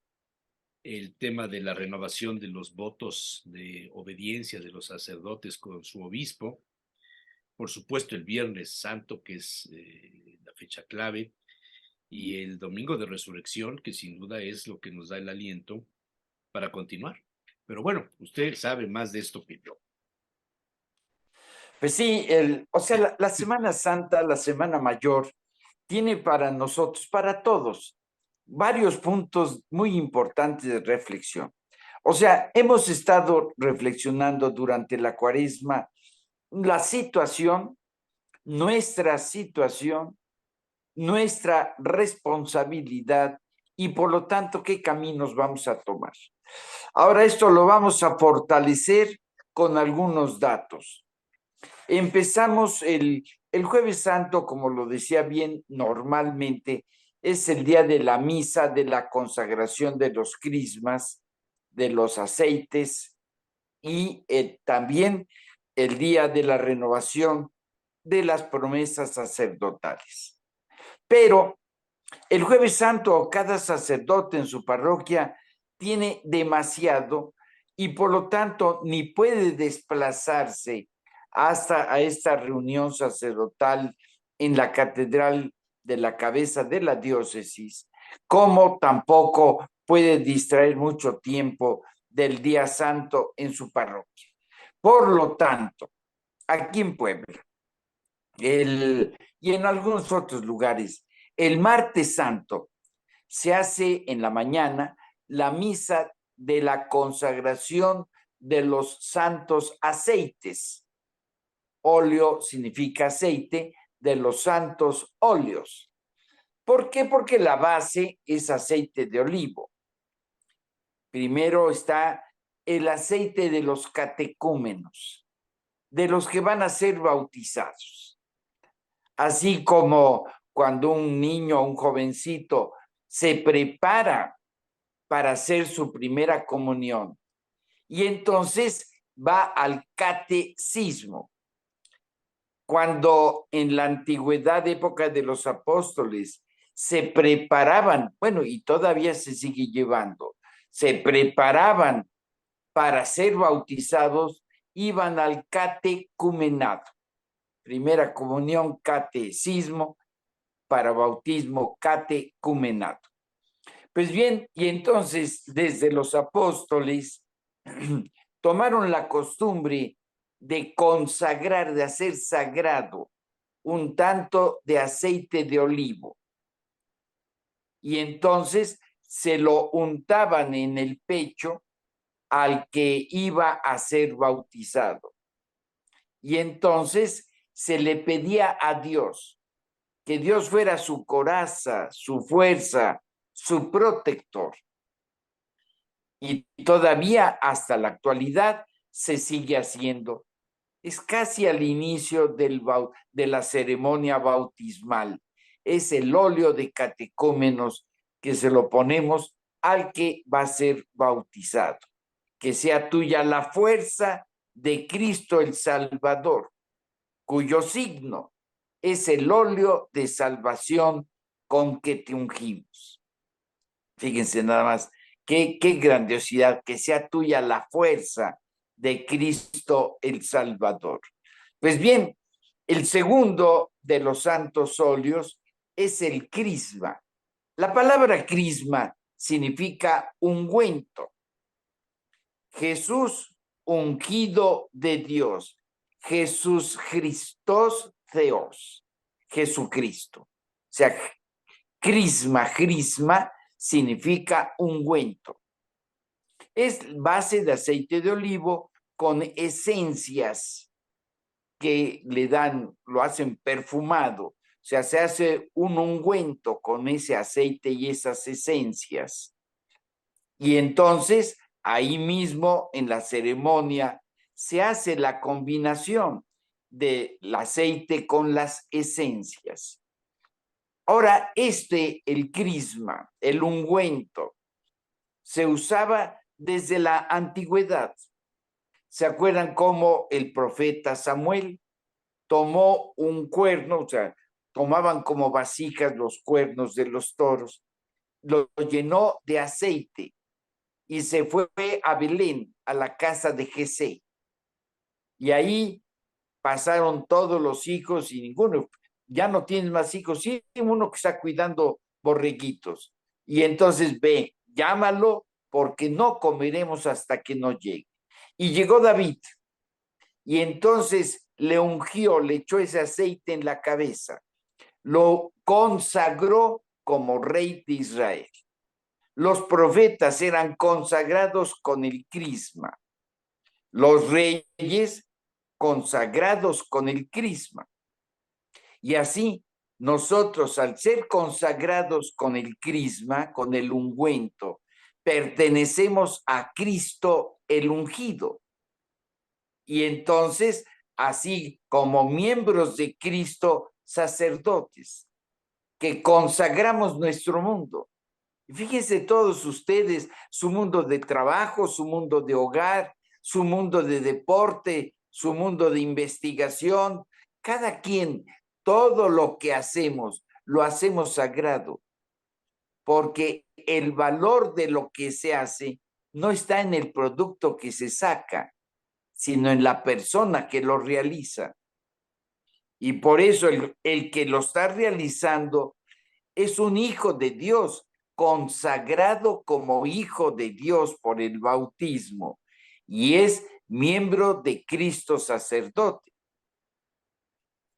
el tema de la renovación de los votos de obediencia de los sacerdotes con su obispo, por supuesto el Viernes Santo, que es la fecha clave, y el Domingo de Resurrección, que sin duda es lo que nos da el aliento para continuar. Pero bueno, usted sabe más de esto que yo. Pues sí, o sea, la Semana Santa, la Semana Mayor, tiene para nosotros, para todos, varios puntos muy importantes de reflexión. O sea, hemos estado reflexionando durante la Cuaresma la situación, nuestra responsabilidad y por lo tanto qué caminos vamos a tomar. Ahora esto lo vamos a fortalecer con algunos datos. Empezamos el Jueves Santo, como lo decía bien, normalmente es el día de la misa, de la consagración de los crismas, de los aceites y también el día de la renovación de las promesas sacerdotales. Pero el Jueves Santo, cada sacerdote en su parroquia tiene demasiado y por lo tanto ni puede desplazarse hasta a esta reunión sacerdotal en la catedral de la cabeza de la diócesis, como tampoco puede distraer mucho tiempo del día santo en su parroquia. Por lo tanto, aquí en Puebla y en algunos otros lugares, el martes santo se hace en la mañana la misa de la consagración de los santos aceites. Óleo significa aceite, de los santos óleos. ¿Por qué? Porque la base es aceite de olivo. Primero está el aceite de los catecúmenos, de los que van a ser bautizados. Así como cuando un niño o un jovencito se prepara para hacer su primera comunión y entonces va al catecismo. Cuando en la antigüedad, época de los apóstoles, se preparaban, bueno, y todavía se sigue llevando, se preparaban para ser bautizados, iban al catecumenado. Primera comunión, catecismo, para bautismo, catecumenado. Pues bien, y entonces desde los apóstoles tomaron la costumbre de consagrar, de hacer sagrado un tanto de aceite de olivo. Y entonces se lo untaban en el pecho al que iba a ser bautizado. Y entonces se le pedía a Dios que Dios fuera su coraza, su fuerza, su protector. Y todavía hasta la actualidad se sigue haciendo. Es casi al inicio de la ceremonia bautismal. Es el óleo de catecúmenos que se lo ponemos al que va a ser bautizado. Que sea tuya la fuerza de Cristo el Salvador, cuyo signo es el óleo de salvación con que te ungimos. Fíjense nada más, qué grandiosidad, que sea tuya la fuerza de Cristo el Salvador. Pues bien, el segundo de los santos óleos es el crisma. La palabra crisma significa ungüento. Jesús ungido de Dios. Jesús Christos Theos. Jesucristo. O sea, crisma significa ungüento. Es base de aceite de olivo con esencias que le dan, lo hacen perfumado. O sea, se hace un ungüento con ese aceite y esas esencias. Y entonces, ahí mismo en la ceremonia, se hace la combinación del aceite con las esencias. Ahora, el crisma, el ungüento, se usaba desde la antigüedad. ¿Se acuerdan cómo el profeta Samuel tomó un cuerno? O sea, tomaban como vasijas los cuernos de los toros, lo llenó de aceite y se fue a Belén, a la casa de Jesé. Y ahí pasaron todos los hijos y ninguno, ya no tienes más hijos, sí, uno que está cuidando borreguitos. Y entonces ve, llámalo porque no comeremos hasta que no llegue. Y llegó David y entonces le ungió, le echó ese aceite en la cabeza, lo consagró como rey de Israel. Los profetas eran consagrados con el crisma, los reyes consagrados con el crisma. Y así nosotros, al ser consagrados con el crisma, con el ungüento, pertenecemos a Cristo el ungido. Y entonces, así como miembros de Cristo, sacerdotes, que consagramos nuestro mundo. Fíjense todos ustedes, su mundo de trabajo, su mundo de hogar, su mundo de deporte, su mundo de investigación. Cada quien, todo lo que hacemos, lo hacemos sagrado, porque el valor de lo que se hace no está en el producto que se saca, sino en la persona que lo realiza. Y por eso el que lo está realizando es un hijo de Dios, consagrado como hijo de Dios por el bautismo, y es miembro de Cristo sacerdote.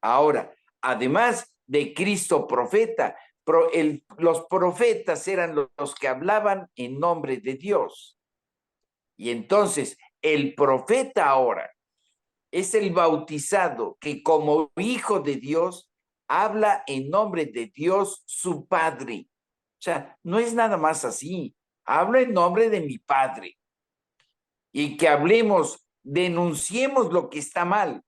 Ahora, además de Cristo profeta, los profetas eran los que hablaban en nombre de Dios. Y entonces, el profeta ahora es el bautizado que como hijo de Dios habla en nombre de Dios su Padre. O sea, no es nada más así. Hablo en nombre de mi Padre. Y que hablemos, denunciemos lo que está mal.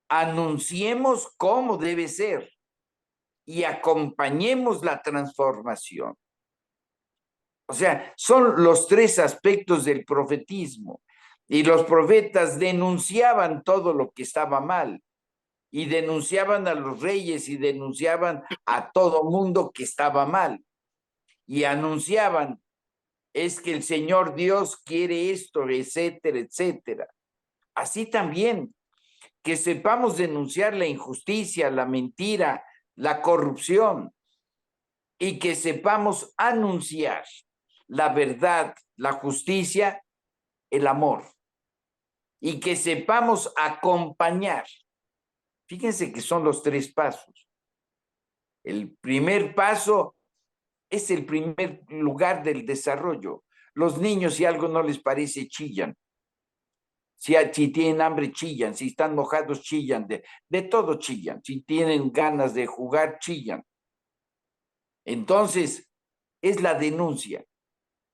Anunciemos cómo debe ser. Y acompañemos la transformación. O sea, son los tres aspectos del profetismo. Y los profetas denunciaban todo lo que estaba mal. Y denunciaban a los reyes y denunciaban a todo mundo que estaba mal. Y anunciaban, es que el Señor Dios quiere esto, etcétera, etcétera. Así también, que sepamos denunciar la injusticia, la mentira, la corrupción, y que sepamos anunciar la verdad, la justicia, el amor, y que sepamos acompañar. Fíjense que son los tres pasos. El primer paso es el primer lugar del desarrollo. Los niños, si algo no les parece, chillan. Si tienen hambre, chillan. Si están mojados, chillan. De todo chillan. Si tienen ganas de jugar, chillan. Entonces, es la denuncia.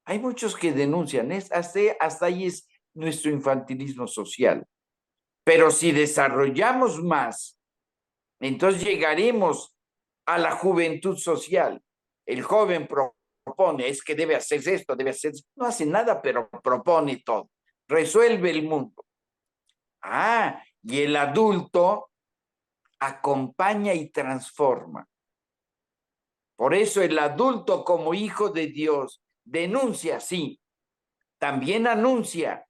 Hay muchos que denuncian. Hasta ahí es nuestro infantilismo social. Pero si desarrollamos más, entonces llegaremos a la juventud social. El joven propone, es que debe hacer esto, debe hacer esto. No hace nada, pero propone todo. Resuelve el mundo. Y el adulto acompaña y transforma. Por eso el adulto como hijo de Dios denuncia, sí, también anuncia,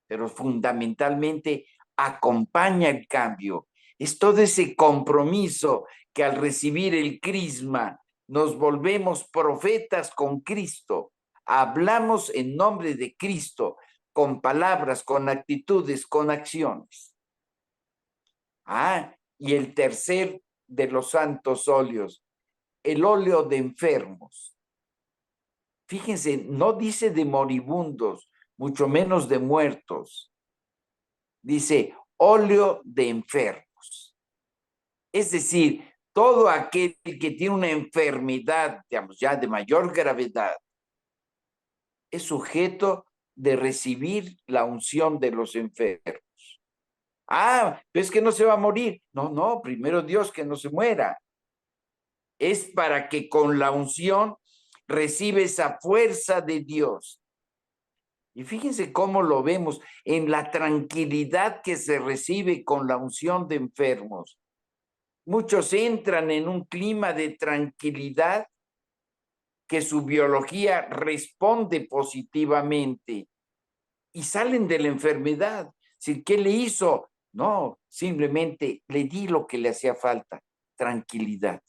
pero fundamentalmente acompaña el cambio. Es todo ese compromiso que al recibir el crisma nos volvemos profetas con Cristo. Hablamos en nombre de Cristo, con palabras, con actitudes, con acciones. Y el tercer de los santos óleos, el óleo de enfermos. Fíjense, no dice de moribundos, mucho menos de muertos. Dice óleo de enfermos. Es decir, todo aquel que tiene una enfermedad, digamos, ya de mayor gravedad, es sujeto de recibir la unción de los enfermos. Ah, pero es que no se va a morir. No, primero Dios que no se muera. Es para que con la unción recibe esa fuerza de Dios. Y fíjense cómo lo vemos en la tranquilidad que se recibe con la unción de enfermos. Muchos entran en un clima de tranquilidad que su biología responde positivamente y salen de la enfermedad. ¿Qué le hizo? No, simplemente le di lo que le hacía falta, tranquilidad,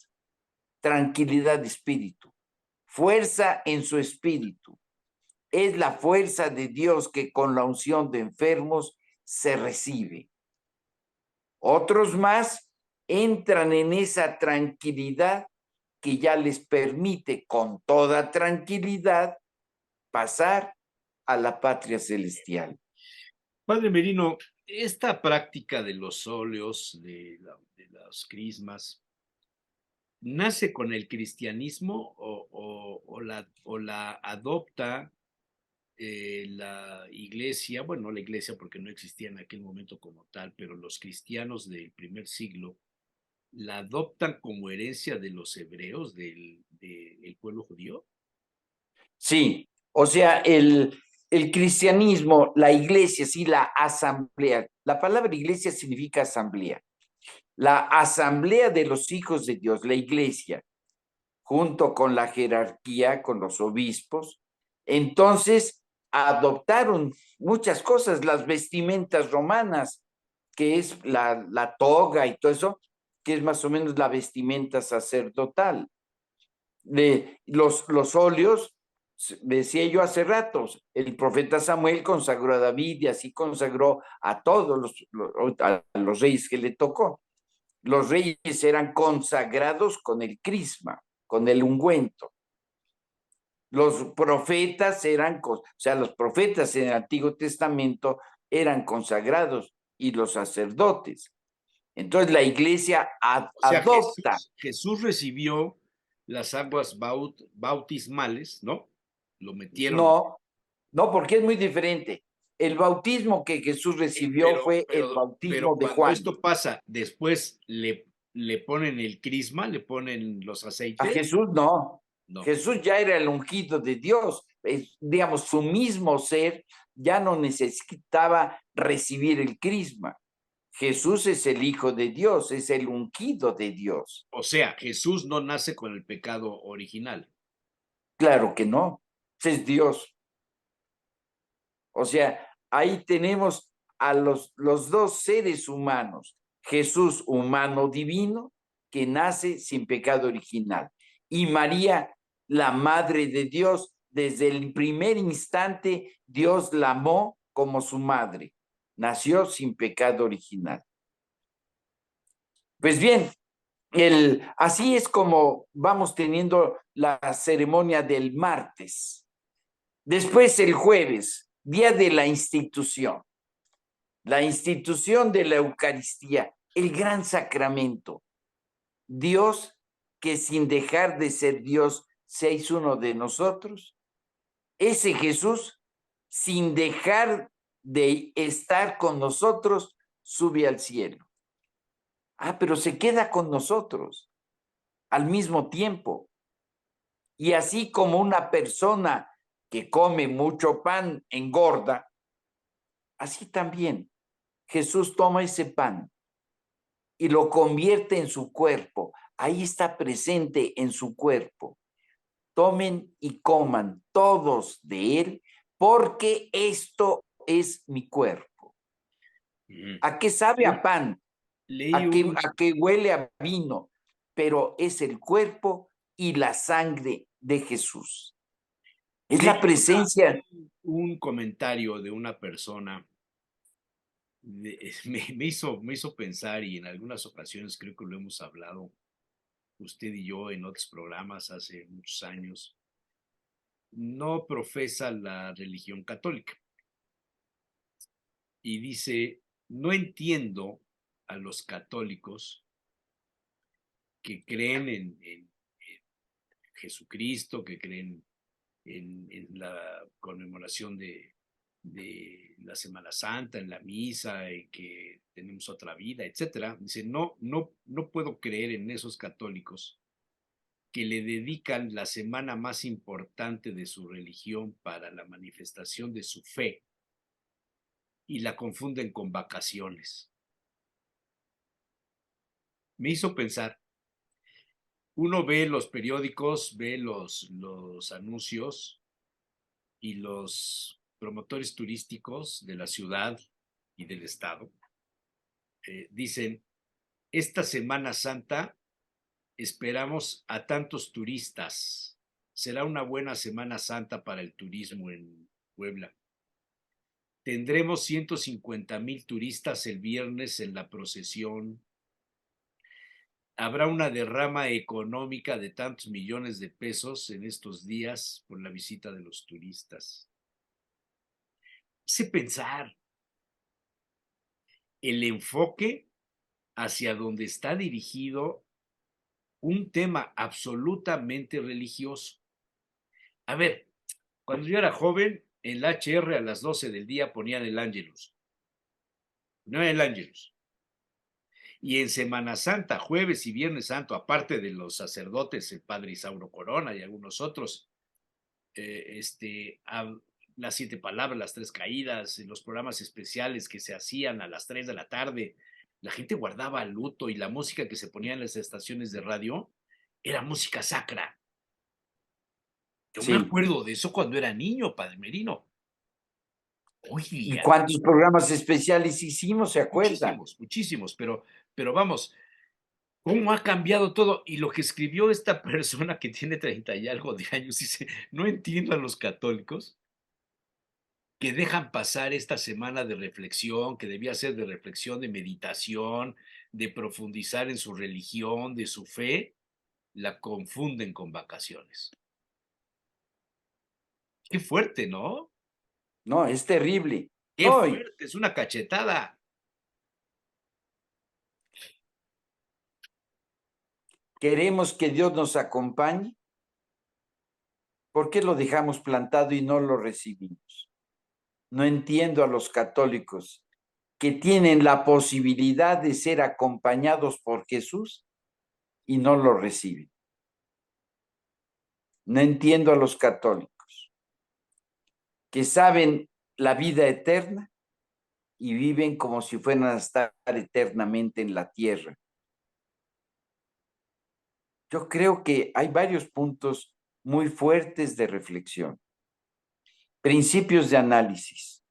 tranquilidad de espíritu, fuerza en su espíritu. Es la fuerza de Dios que con la unción de enfermos se recibe. Otros más entran en esa tranquilidad que ya les permite con toda tranquilidad pasar a la patria celestial. Padre Merino, esta práctica de los óleos, de los crismas, ¿nace con el cristianismo o la adopta la iglesia? Bueno, no la iglesia porque no existía en aquel momento como tal, pero los cristianos del primer siglo la adoptan como herencia de los hebreos, del pueblo judío. Sí, o sea, el cristianismo, la iglesia, sí, la asamblea. La palabra iglesia significa asamblea. La asamblea de los hijos de Dios, la iglesia, junto con la jerarquía, con los obispos, entonces adoptaron muchas cosas, las vestimentas romanas, que es la toga y todo eso, que es más o menos la vestimenta sacerdotal. Los óleos, decía yo hace rato, el profeta Samuel consagró a David y así consagró a todos a los reyes que le tocó. Los reyes eran consagrados con el crisma, con el ungüento. Los profetas los profetas en el Antiguo Testamento eran consagrados y los sacerdotes. Entonces la iglesia adopta. Jesús recibió las aguas bautismales, ¿no? Lo metieron. No, porque es muy diferente. El bautismo que Jesús recibió fue el bautismo de Juan. Esto pasa, después le ponen el crisma, le ponen los aceites. A Jesús no. No. Jesús ya era el ungido de Dios. Digamos, su mismo ser ya no necesitaba recibir el crisma. Jesús es el Hijo de Dios, es el ungido de Dios. O sea, Jesús no nace con el pecado original. Claro que no, es Dios. O sea, ahí tenemos a los dos seres humanos, Jesús humano divino, que nace sin pecado original, y María, la Madre de Dios, desde el primer instante Dios la amó como su madre, nació sin pecado original. Pues bien, así es como vamos teniendo la ceremonia del martes. Después el jueves, día de la institución de la Eucaristía, el gran sacramento. Dios que sin dejar de ser Dios se hizo uno de nosotros. Ese Jesús, sin dejar de estar con nosotros, sube al cielo. Pero se queda con nosotros al mismo tiempo. Y así como una persona que come mucho pan engorda, así también Jesús toma ese pan y lo convierte en su cuerpo. Ahí está presente en su cuerpo. Tomen y coman todos de él, porque esto es mi cuerpo. ¿A qué sabe a pan? ¿A qué huele a vino? Pero es el cuerpo y la sangre de Jesús. Es la presencia. Un comentario de una persona me hizo pensar, y en algunas ocasiones creo que lo hemos hablado usted y yo en otros programas hace muchos años. no profesa la religión católica. Y dice, no entiendo a los católicos que creen en Jesucristo, que creen en la conmemoración de la Semana Santa, en la misa, en que tenemos otra vida, etcétera. Dice, no puedo creer en esos católicos que le dedican la semana más importante de su religión para la manifestación de su fe y la confunden con vacaciones. Me hizo pensar, uno ve los periódicos, ve los anuncios y los promotores turísticos de la ciudad y del estado dicen, esta Semana Santa esperamos a tantos turistas. Será una buena Semana Santa para el turismo en Puebla. Tendremos 150,000 turistas el viernes en la procesión. Habrá una derrama económica de tantos millones de pesos en estos días por la visita de los turistas. Hace pensar el enfoque hacia donde está dirigido un tema absolutamente religioso. A ver, cuando yo era joven, en la HR a las 12 del día ponían el Ángelus. No el Ángelus. Y en Semana Santa, jueves y viernes santo, aparte de los sacerdotes, el padre Isauro Corona y algunos otros, las 7 palabras, las 3 caídas, los programas especiales que se hacían a las 3 de la tarde, la gente guardaba luto y la música que se ponía en las estaciones de radio era música sacra. Yo me acuerdo de eso cuando era niño, padre Merino. Hoy ¿Y día, cuántos programas especiales hicimos, se acuerdan? muchísimos, pero vamos, ¿cómo ha cambiado todo? Y lo que escribió esta persona que tiene 30 y algo de años, dice, no entiendo a los católicos que dejan pasar esta semana de reflexión, que debía ser de reflexión, de meditación, de profundizar en su religión, de su fe, la confunden con vacaciones. Qué fuerte, ¿no? No, es terrible. Qué fuerte, es una cachetada. Queremos que Dios nos acompañe. ¿Por qué lo dejamos plantado y no lo recibimos? No entiendo a los católicos que tienen la posibilidad de ser acompañados por Jesús y no lo reciben. No entiendo a los católicos que saben la vida eterna y viven como si fueran a estar eternamente en la tierra. Yo creo que hay varios puntos muy fuertes de reflexión. Principios de análisis.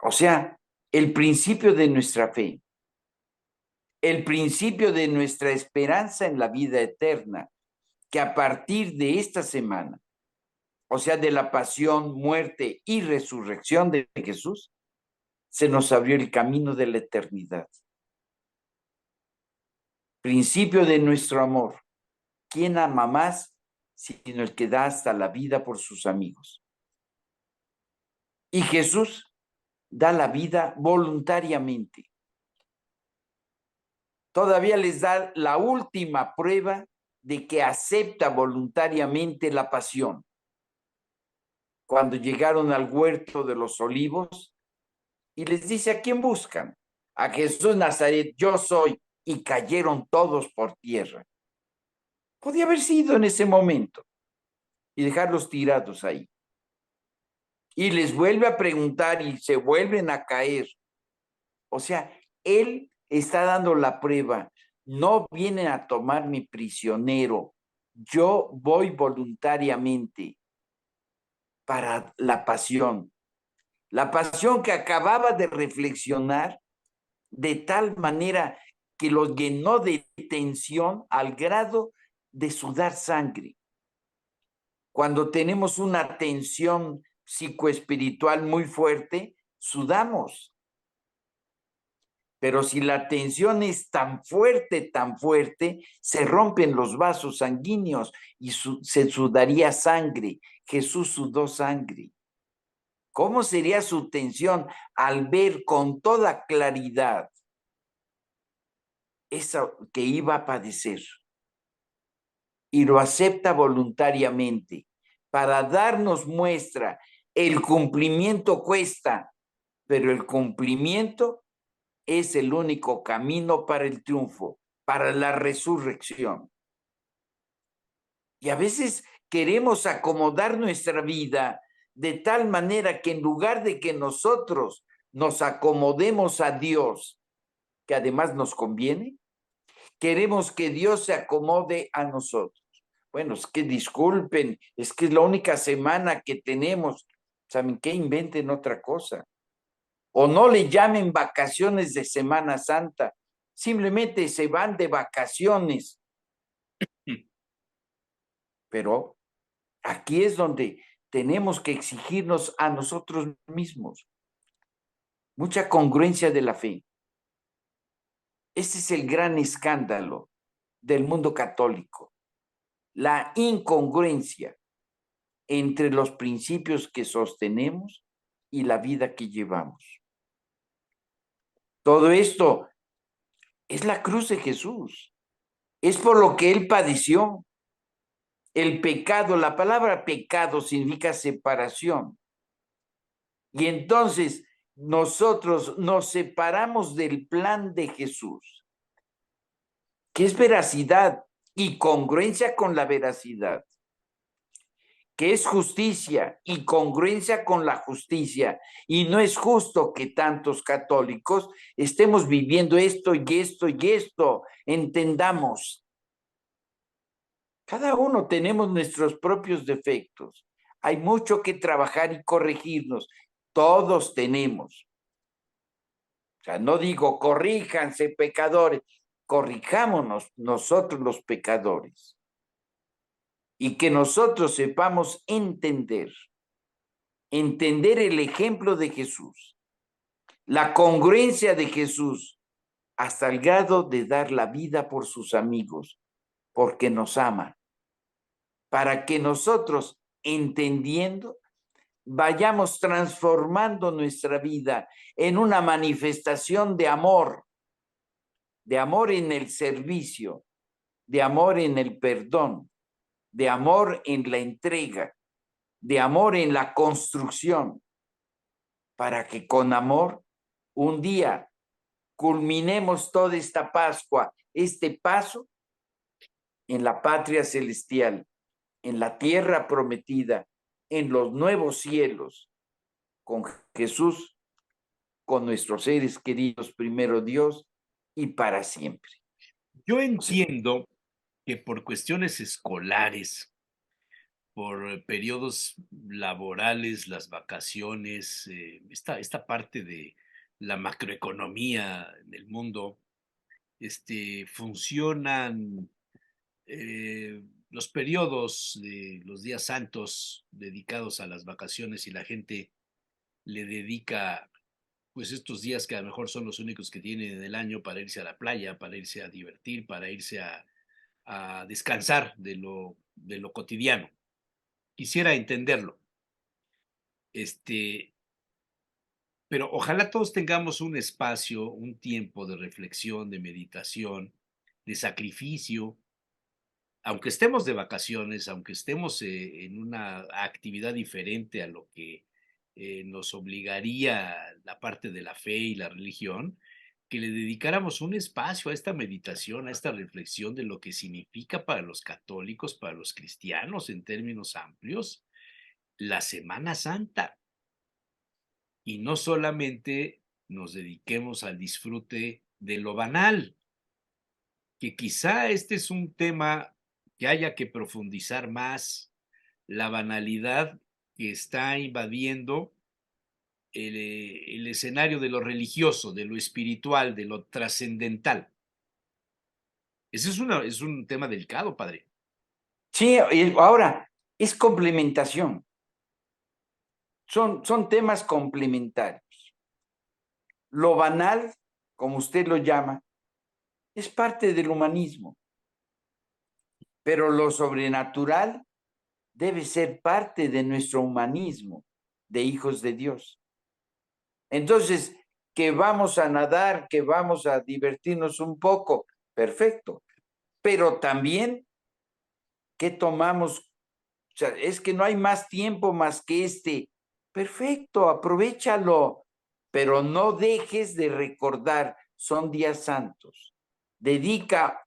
O sea, el principio de nuestra fe, el principio de nuestra esperanza en la vida eterna, que a partir de esta semana, o sea, de la pasión, muerte y resurrección de Jesús, se nos abrió el camino de la eternidad. Principio de nuestro amor. ¿Quién ama más sino el que da hasta la vida por sus amigos? Y Jesús da la vida voluntariamente. Todavía les da la última prueba de que acepta voluntariamente la pasión. Cuando llegaron al huerto de los olivos y les dice, ¿a quién buscan? A Jesús Nazaret, yo soy, y cayeron todos por tierra. Podía haber sido en ese momento y dejarlos tirados ahí. Y les vuelve a preguntar y se vuelven a caer. O sea, él está dando la prueba. No vienen a tomarme prisionero. Yo voy voluntariamente para la pasión. La pasión que acababa de reflexionar de tal manera que los llenó de tensión al grado de sudar sangre. Cuando tenemos una tensión psicoespiritual muy fuerte, sudamos. Pero si la tensión es tan fuerte, se rompen los vasos sanguíneos y se sudaría sangre. Jesús sudó sangre. ¿Cómo sería su tensión al ver con toda claridad eso que iba a padecer? Y lo acepta voluntariamente para darnos muestra. El cumplimiento cuesta, pero el cumplimiento es el único camino para el triunfo, para la resurrección. Y a veces queremos acomodar nuestra vida de tal manera que en lugar de que nosotros nos acomodemos a Dios, que además nos conviene, queremos que Dios se acomode a nosotros. Bueno, es que disculpen, es que es la única semana que tenemos. ¿Saben qué? Inventen otra cosa. O no le llamen vacaciones de Semana Santa, simplemente se van de vacaciones. Pero aquí es donde tenemos que exigirnos a nosotros mismos mucha congruencia de la fe. Ese es el gran escándalo del mundo católico, la incongruencia entre los principios que sostenemos y la vida que llevamos. Todo esto es la cruz de Jesús, es por lo que Él padeció. El pecado, la palabra pecado significa separación. Y entonces nosotros nos separamos del plan de Jesús, que es veracidad y congruencia con la veracidad, que es justicia y congruencia con la justicia. Y no es justo que tantos católicos estemos viviendo esto y esto y esto. Entendamos. Cada uno tenemos nuestros propios defectos. Hay mucho que trabajar y corregirnos. Todos tenemos. O sea, no digo corríjanse pecadores, corrijámonos nosotros los pecadores. Y que nosotros sepamos entender el ejemplo de Jesús, la congruencia de Jesús, hasta el grado de dar la vida por sus amigos, porque nos ama, para que nosotros, entendiendo, vayamos transformando nuestra vida en una manifestación de amor en el servicio, de amor en el perdón, de amor en la entrega, de amor en la construcción, para que con amor un día culminemos toda esta Pascua, este paso en la patria celestial, en la tierra prometida, en los nuevos cielos, con Jesús, con nuestros seres queridos, primero Dios y para siempre. Yo entiendo que por cuestiones escolares, por periodos laborales, las vacaciones, esta parte de la macroeconomía en el mundo, funcionan los periodos de los días santos dedicados a las vacaciones y la gente le dedica pues estos días que a lo mejor son los únicos que tienen en el año para irse a la playa, para irse a divertir, para irse a descansar de lo cotidiano. Quisiera entenderlo. Pero ojalá todos tengamos un espacio, un tiempo de reflexión, de meditación, de sacrificio, aunque estemos de vacaciones, aunque estemos en una actividad diferente a lo que nos obligaría la parte de la fe y la religión, que le dedicáramos un espacio a esta meditación, a esta reflexión de lo que significa para los católicos, para los cristianos en términos amplios, la Semana Santa. Y no solamente nos dediquemos al disfrute de lo banal, que quizá este es un tema que haya que profundizar más, la banalidad que está invadiendo el escenario de lo religioso, de lo espiritual, de lo trascendental. Ese es un tema delicado, padre. Sí, ahora es complementación. Son temas complementarios. Lo banal como usted lo llama, es parte del humanismo. Pero lo sobrenatural debe ser parte de nuestro humanismo de hijos de Dios. Entonces, que vamos a nadar, que vamos a divertirnos un poco, perfecto. Pero también, ¿qué tomamos? O sea, es que no hay más tiempo más que este. Perfecto, aprovéchalo, pero no dejes de recordar, son días santos. Dedica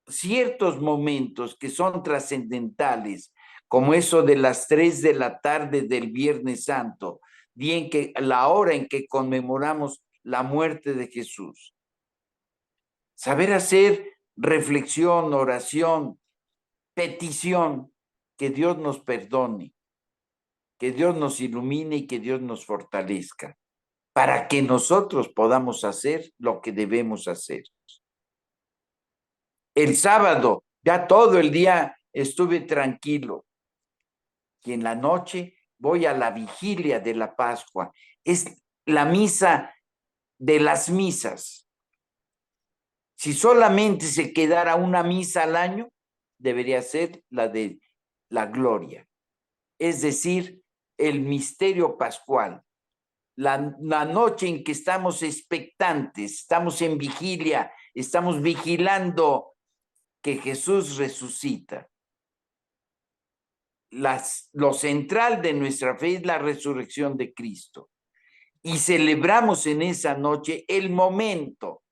ciertos momentos que son trascendentales, como eso de las 3 de la tarde del Viernes Santo, día en que, la hora en que conmemoramos la muerte de Jesús. Saber hacer reflexión, oración, petición, que Dios nos perdone, que Dios nos ilumine y que Dios nos fortalezca, para que nosotros podamos hacer lo que debemos hacer. El sábado, ya todo el día estuve tranquilo. Y en la noche voy a la vigilia de la Pascua. Es la misa de las misas. Si solamente se quedara una misa al año, debería ser la de la gloria. Es decir, el misterio pascual. La noche en que estamos expectantes, estamos en vigilia, estamos vigilando que Jesús resucita. Lo central de nuestra fe es la resurrección de Cristo. Y celebramos en esa noche el momento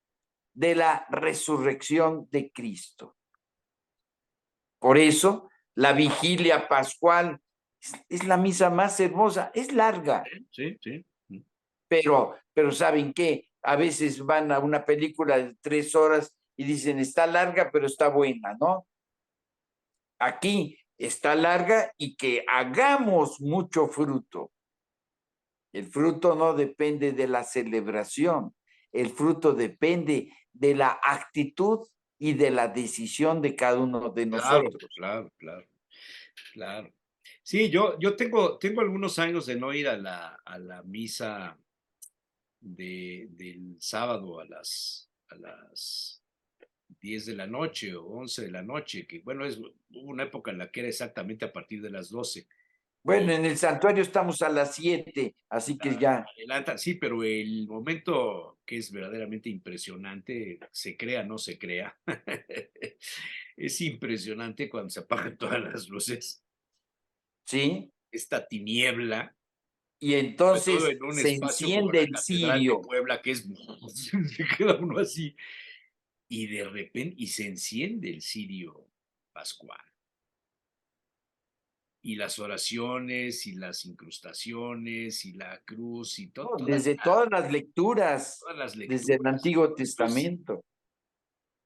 de la resurrección de Cristo. Por eso, la vigilia pascual es la misa más hermosa. Es larga. Sí, sí. Pero ¿saben qué? A veces van a una película de 3 horas y dicen, está larga, pero está buena, ¿no? Aquí está larga y que hagamos mucho fruto. El fruto no depende de la celebración, el fruto depende de la actitud y de la decisión de cada uno de nosotros. Claro. Sí, yo tengo algunos años de no ir a la misa del sábado a las 10 de la noche o 11 de la noche, que bueno, hubo una época en la que era exactamente a partir de las 12. Bueno, en el santuario estamos a las 7, así que ya. Adelanta, sí, pero el momento que es verdaderamente impresionante, se crea, no se crea, es impresionante cuando se apagan todas las luces. Sí. Esta tiniebla. Y entonces sobre todo en un se espacio como enciende la el Catedral cirio. de Puebla, que es, se queda uno así, y de repente, y se enciende el cirio pascual. Y las oraciones, y las incrustaciones, y la cruz, y todo. Desde todas las lecturas, desde el Antiguo Testamento.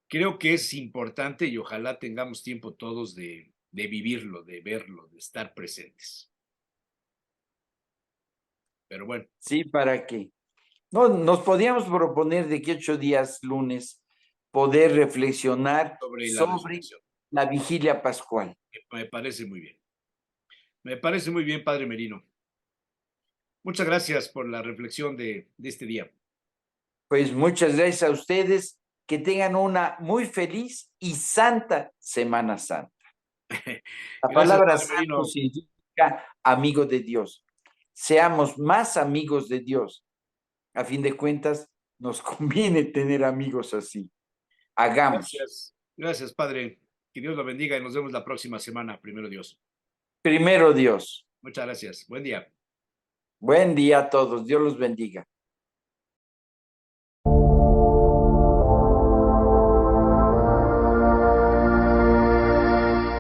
Creo que es importante y ojalá tengamos tiempo todos de vivirlo, de verlo, de estar presentes. Pero bueno. Sí, ¿para qué? No, nos podíamos proponer de que 8 días lunes poder reflexionar sobre la vigilia pascual. Me parece muy bien. Me parece muy bien, Padre Merino. Muchas gracias por la reflexión de este día. Pues muchas gracias a ustedes. Que tengan una muy feliz y santa Semana Santa. La palabra santo significa amigo de Dios. Seamos más amigos de Dios. A fin de cuentas, nos conviene tener amigos así. Hagamos. Gracias, Padre. Que Dios lo bendiga y nos vemos la próxima semana. Primero Dios. Primero Dios. Muchas gracias. Buen día. Buen día a todos. Dios los bendiga.